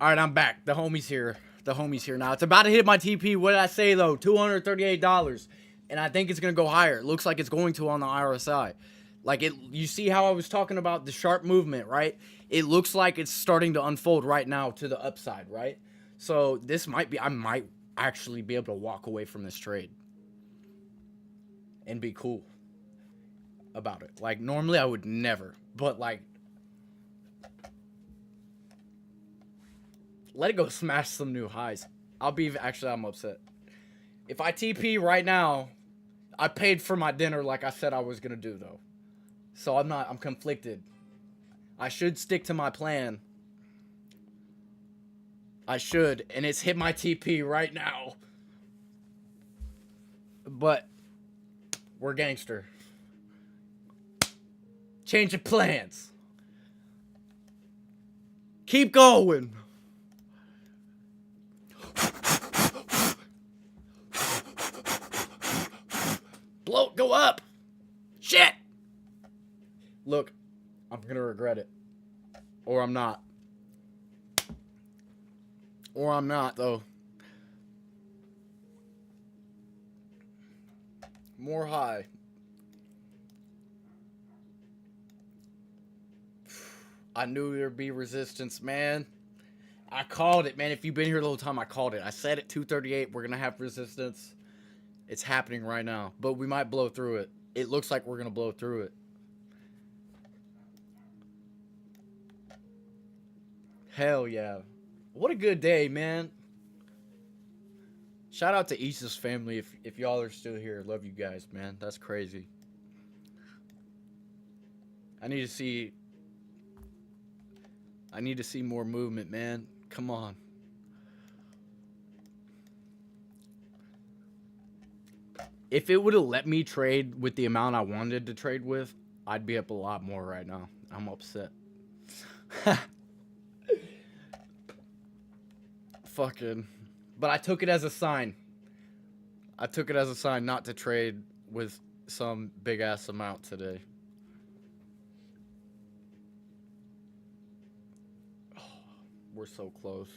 S1: Alright, I'm back. The homie's here. The homie's here now. It's about to hit my TP. What did I say though? $238. And I think it's gonna go higher. It looks like it's going to on the RSI. Like it, you see how I was talking about the sharp movement, right? It looks like it's starting to unfold right now to the upside, right? So this might be, I might actually be able to walk away from this trade and be cool about it. Like normally I would never, but like let it go smash some new highs. I'm upset. If I TP right now, I paid for my dinner like I said I was gonna do though. So I'm conflicted. I should stick to my plan. I should, and it's hit my TP right now. But we're gangster. Change of plans. Keep going. Bloat, go up. Shit. Look, I'm gonna regret it. Or I'm not. Or I'm not, though. More high. I knew there'd be resistance, man. I called it, man. If you've been here the whole time, I called it. I said at 2:38, we're going to have resistance. It's happening right now. But we might blow through it. It looks like we're going to blow through it. Hell yeah. What a good day, man. Shout out to Issa's family if y'all are still here. Love you guys, man. That's crazy. I need to see more movement, man. Come on. If it would have let me trade with the amount I wanted to trade with, I'd be up a lot more right now. I'm upset. Fucking. But I took it as a sign. I took it as a sign not to trade with some big ass amount today. Oh, we're so close.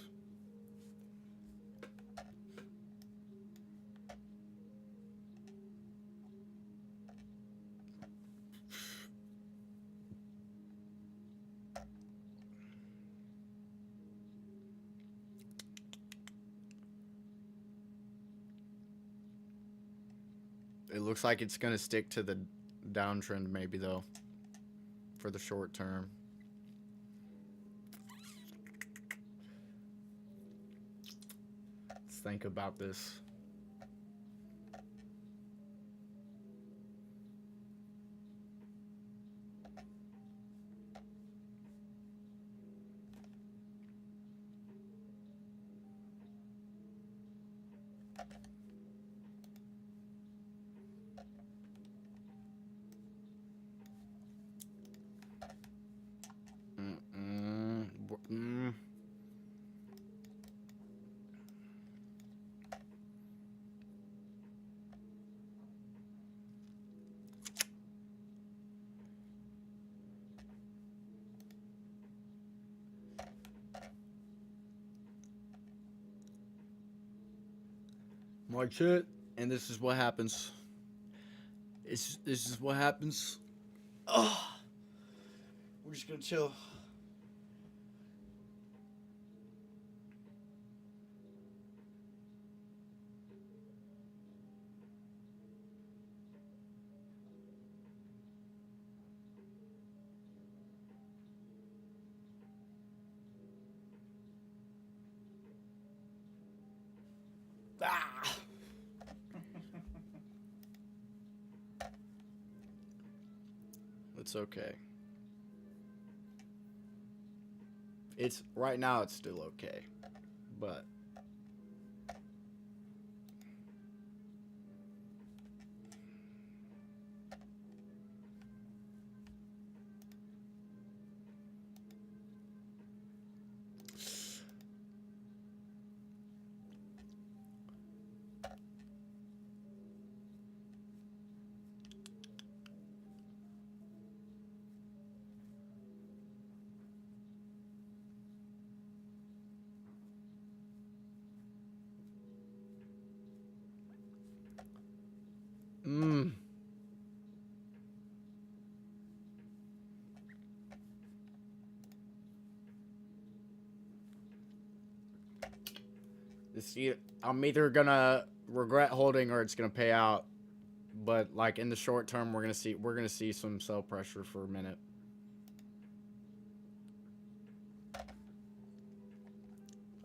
S1: It looks like it's going to stick to the downtrend maybe, though, for the short term. Let's think about this. March it, and this is what happens. This is what happens. Oh, we're just gonna chill. Ah. It's okay. It's right now. It's still okay, but I'm either gonna regret holding or it's gonna pay out. But like in the short term, we're gonna see some sell pressure for a minute.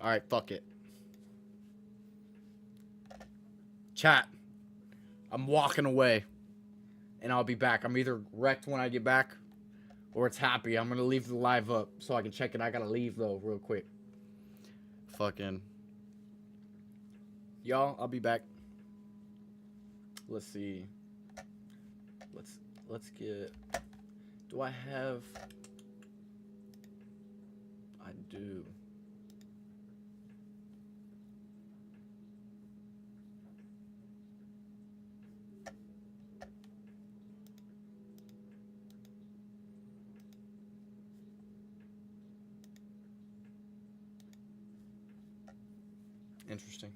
S1: All right, fuck it. Chat. I'm walking away, and I'll be back. I'm either wrecked when I get back, or it's happy. I'm gonna leave the live up so I can check it. I gotta leave though, real quick. Fucking. Y'all, I'll be back. Let's see. Let's let's get. Do I have? I do. Interesting.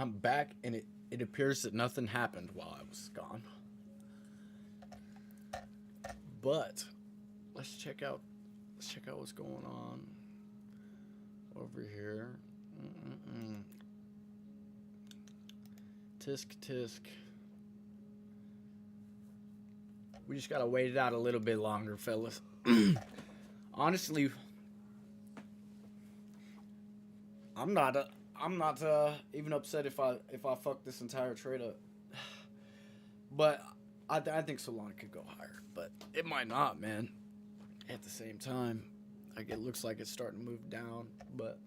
S1: I'm back, and it appears that nothing happened while I was gone. But let's check out what's going on over here. Tisk tisk. We just gotta wait it out a little bit longer, fellas. Honestly, I'm not even upset if I fuck this entire trade up. But I think Solana could go higher, but it might not, man. At the same time, like, it looks like it's starting to move down, but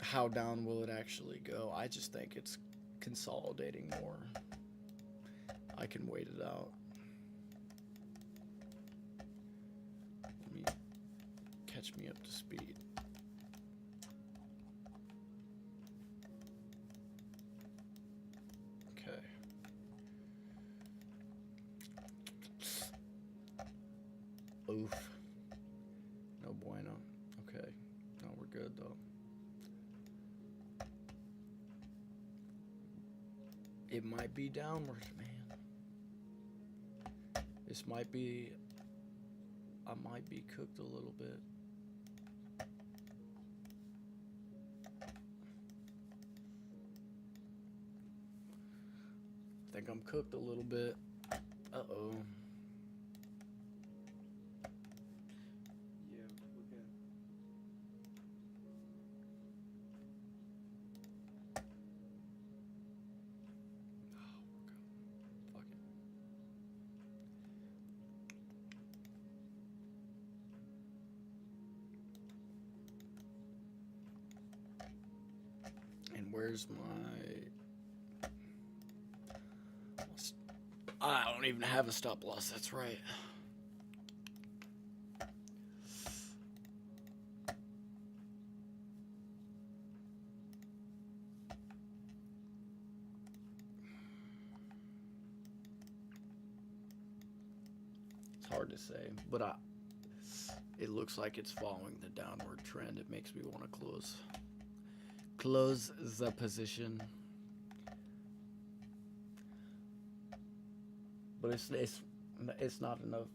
S1: how down will it actually go? I just think it's consolidating more. I can wait it out. Let me catch me up to speed. Okay. Oof. No bueno. Okay. No, we're good though. It might be downward, man. This might be... I might be cooked a little bit. I think I'm cooked a little bit. Uh-oh.
S2: Yeah, we're good.
S1: Fuck it. And where's my... I don't even have a stop loss, that's right. It's hard to say, but it looks like it's following the downward trend. It makes me want to close the position. But it's not enough.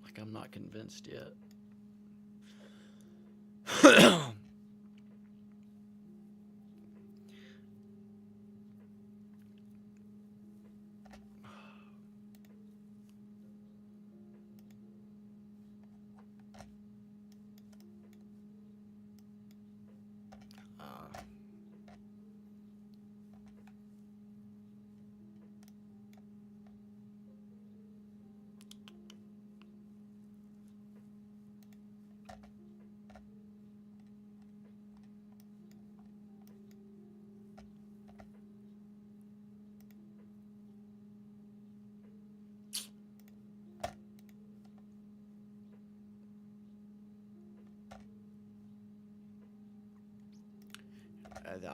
S1: Like, I'm not convinced yet.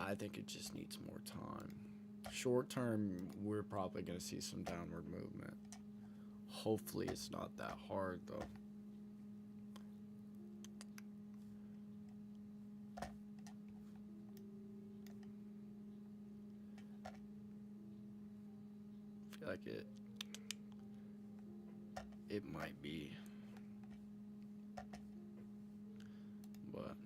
S1: I think it just needs more time. Short term, we're probably going to see some downward movement. Hopefully it's not that hard, though. I feel like it might be. But...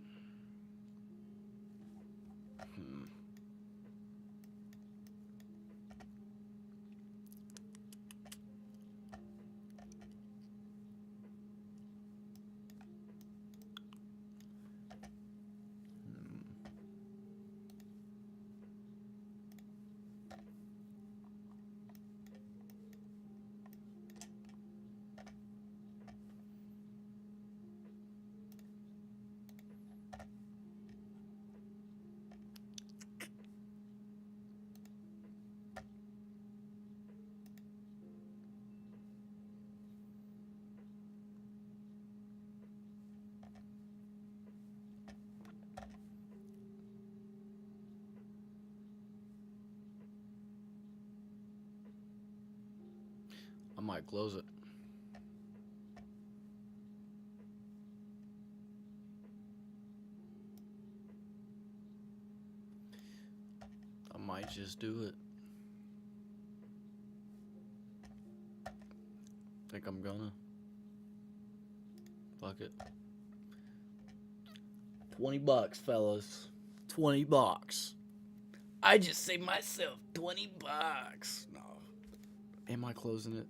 S1: I might close it. just do it. Think I'm gonna. Fuck it. $20, fellas. $20. I just saved myself $20. No. Am I closing it?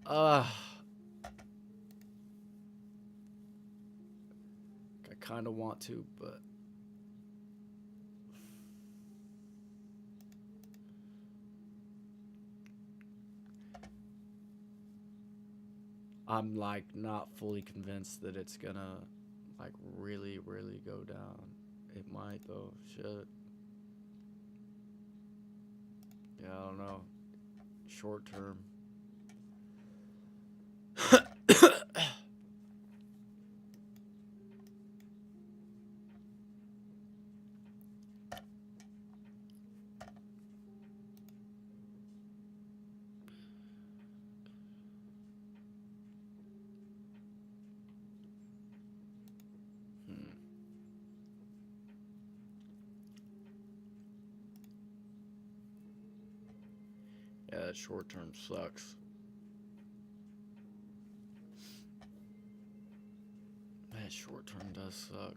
S1: I kind of want to, but I'm like not fully convinced that it's gonna like really go down. It might though. Shit. Yeah, I don't know. Short term. Yeah, that short term sucks. That short term does suck.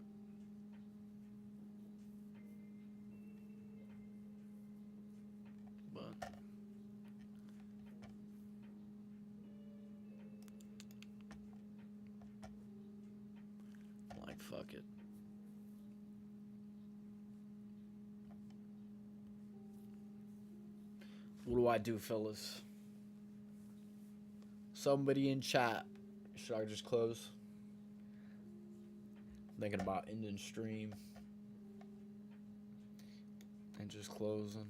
S1: But like fuck it. What do I do, fellas? Somebody in chat. Should I just close? Thinking about ending stream and just closing.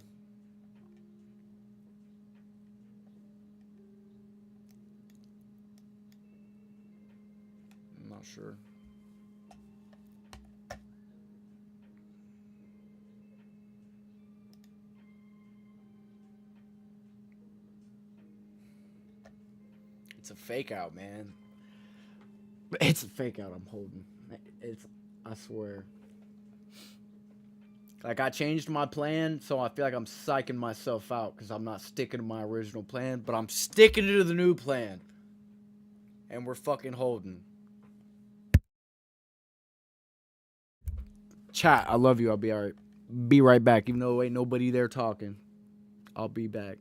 S1: I'm not sure. It's a fake out, man. It's a fake out I'm holding. It's, I swear. Like, I changed my plan, so I feel like I'm psyching myself out because I'm not sticking to my original plan, but I'm sticking to the new plan. And we're fucking holding. Chat, I love you. I'll be alright. Be right back. Even though ain't nobody there talking, I'll be back.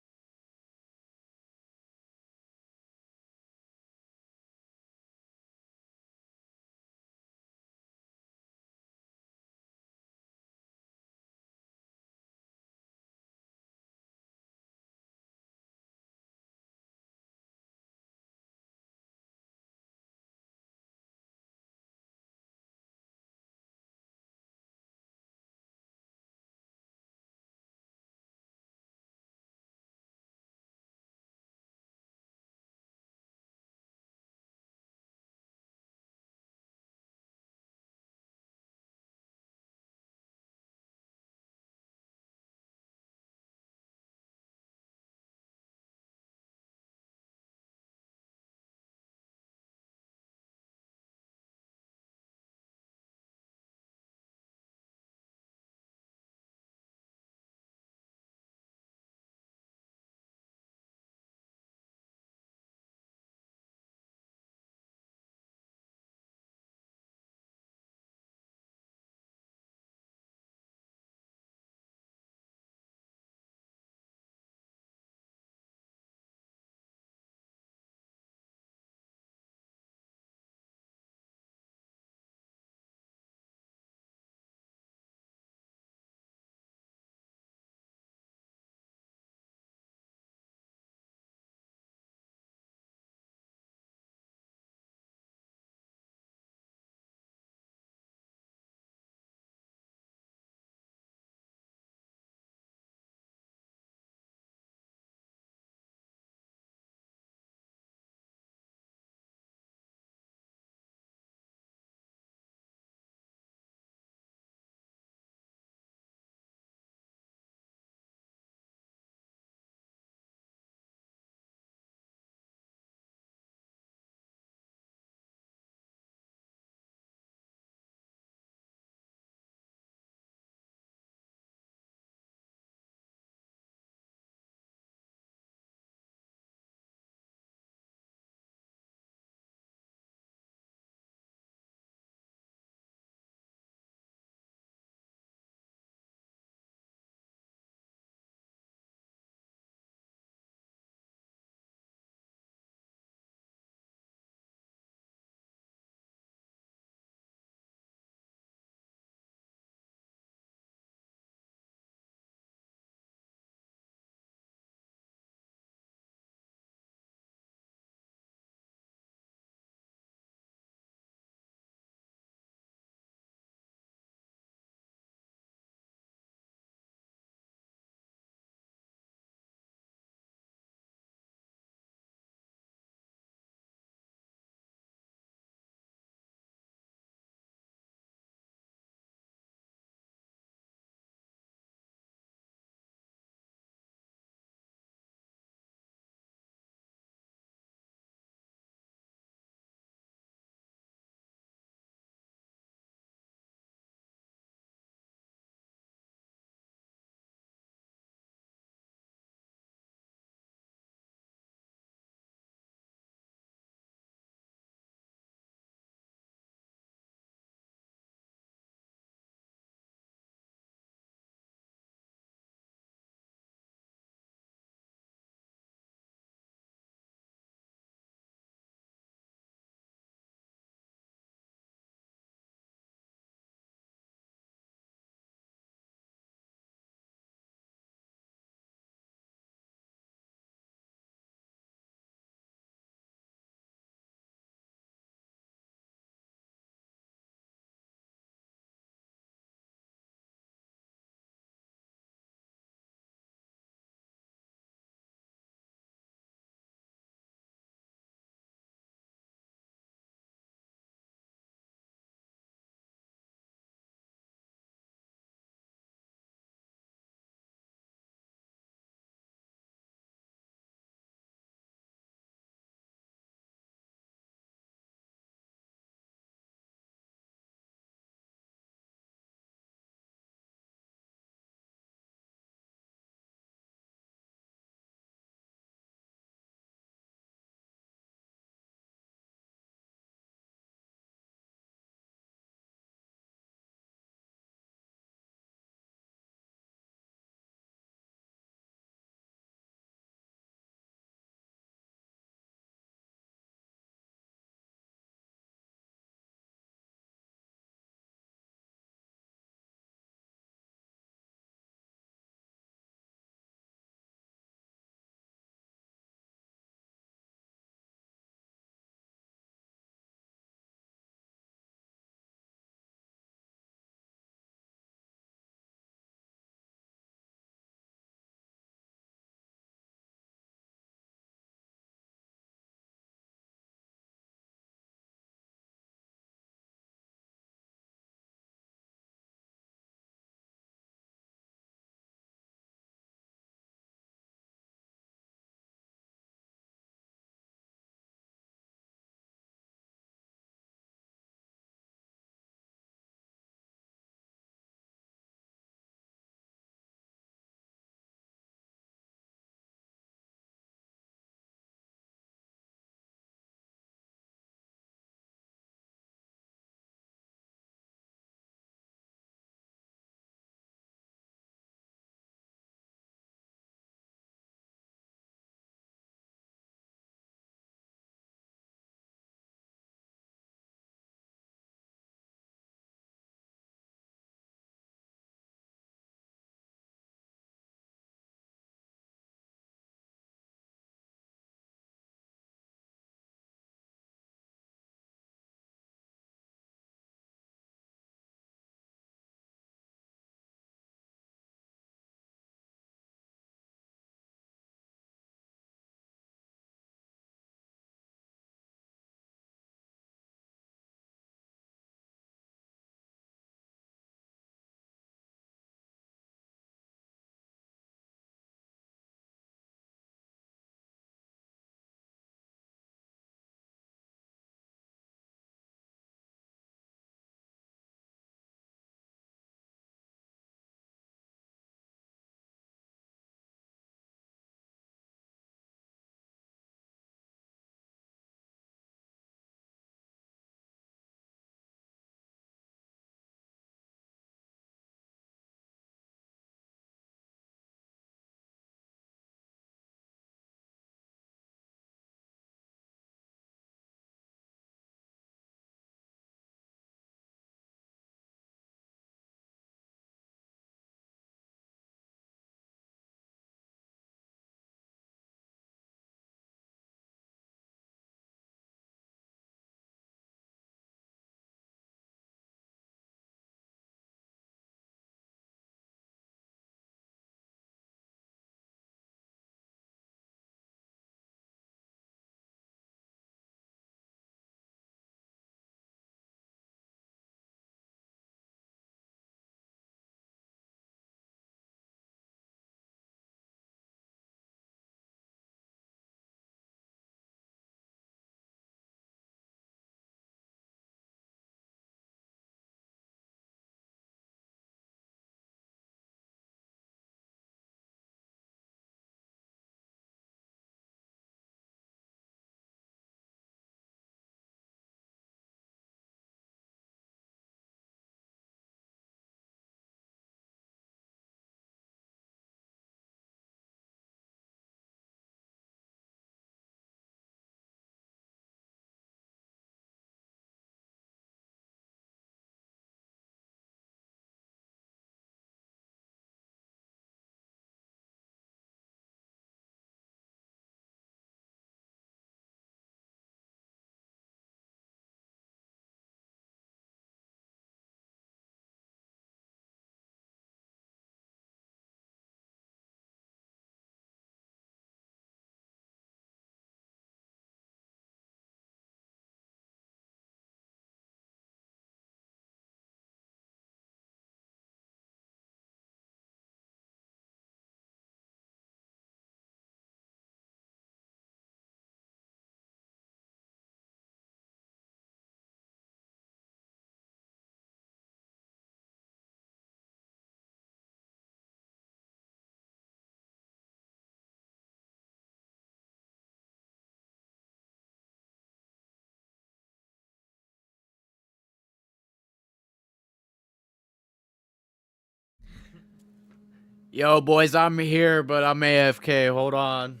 S1: Yo, boys, I'm here, but I'm AFK. Hold on.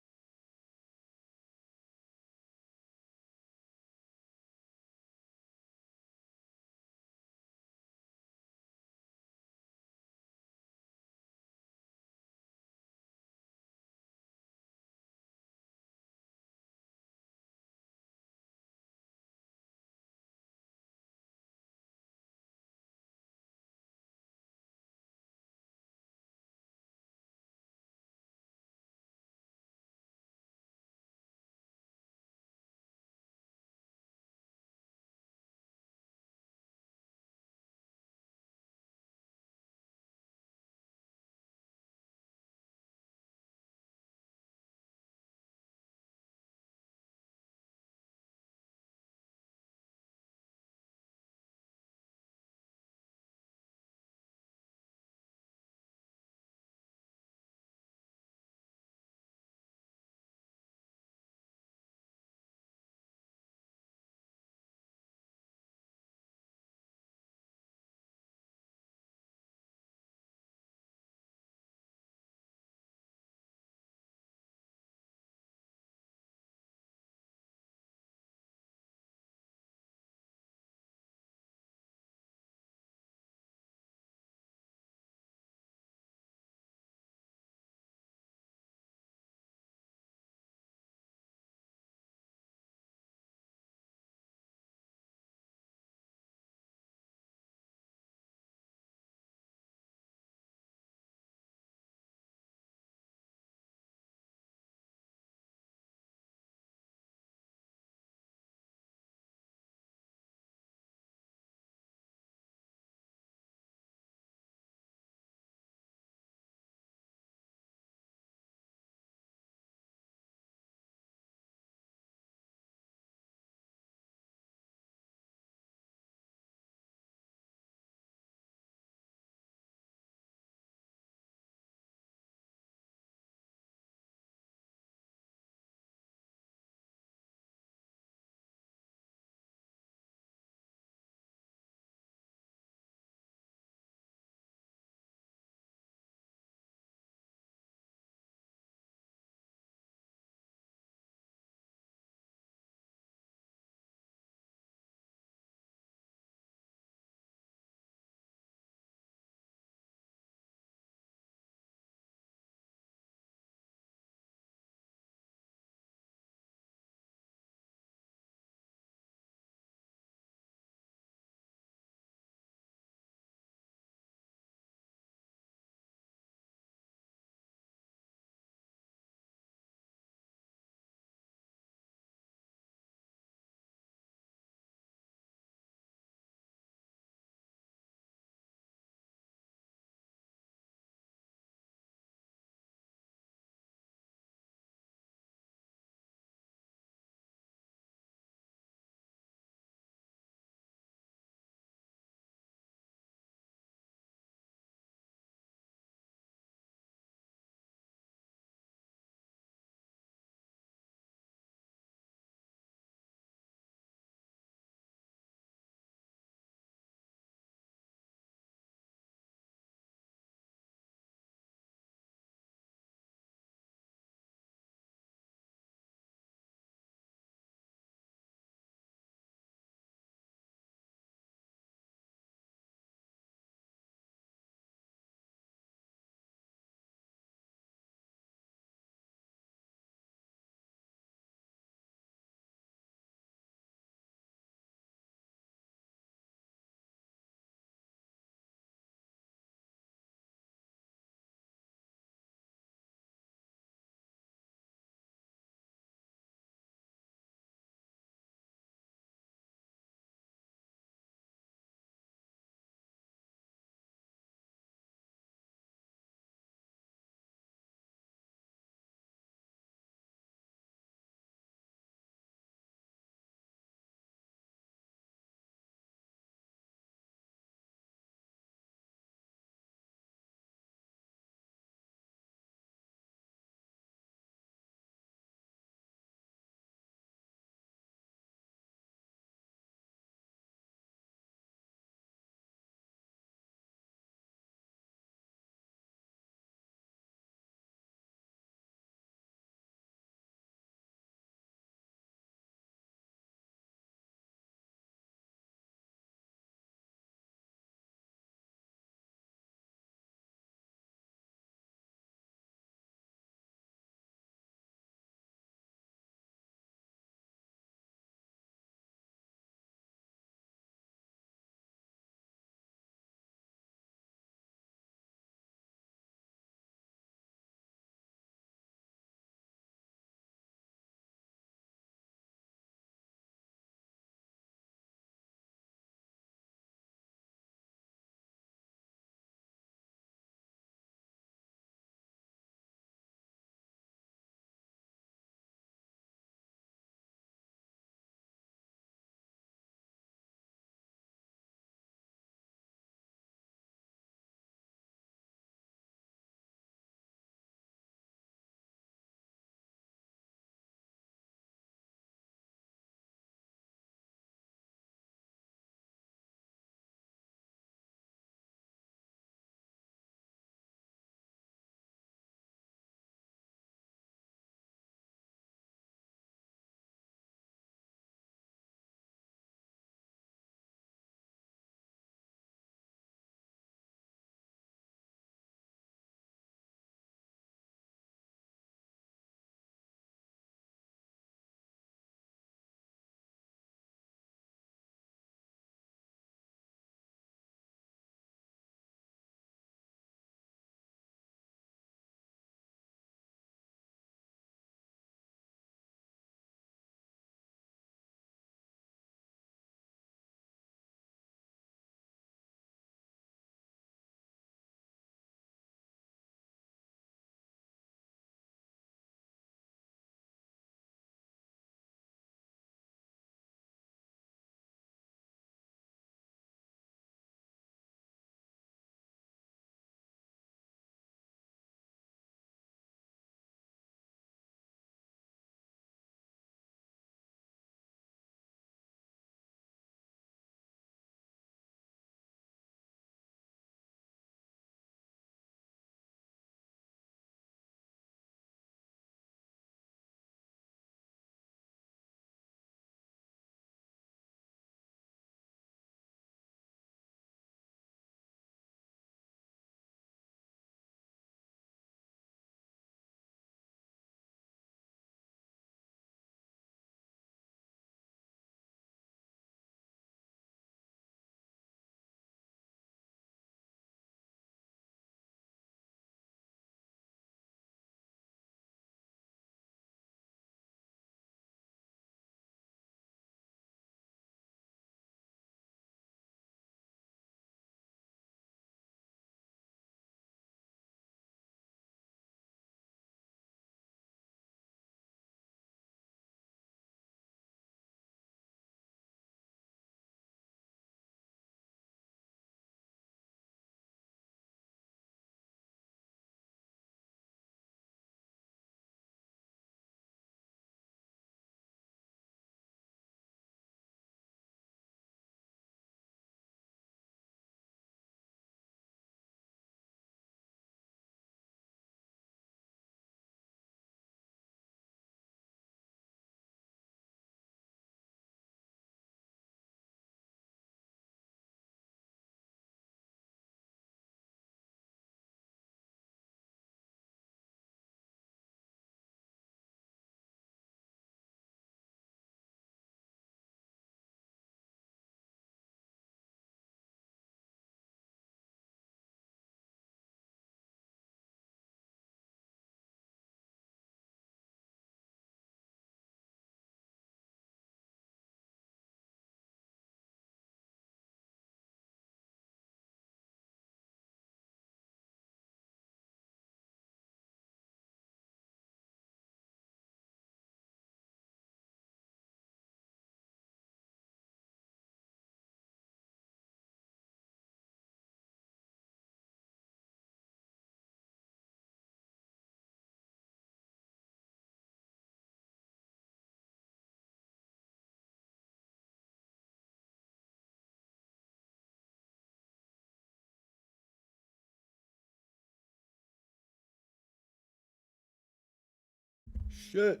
S1: shit.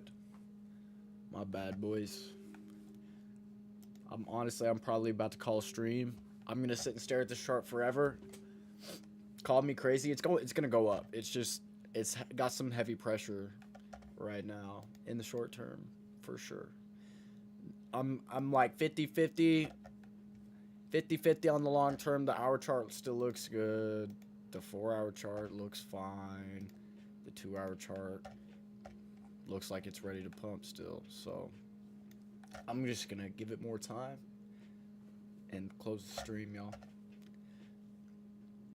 S1: My bad, boys. I'm probably about to call a stream. I'm gonna sit and stare at this chart forever. Call me crazy. It's gonna go up. It's got some heavy pressure right now in the short term for sure. I'm like 50-50 on the long term. The hour chart still looks good. The 4-hour chart looks fine. The 2-hour chart looks like it's ready to pump still. So I'm just gonna give it more time and close the stream, y'all.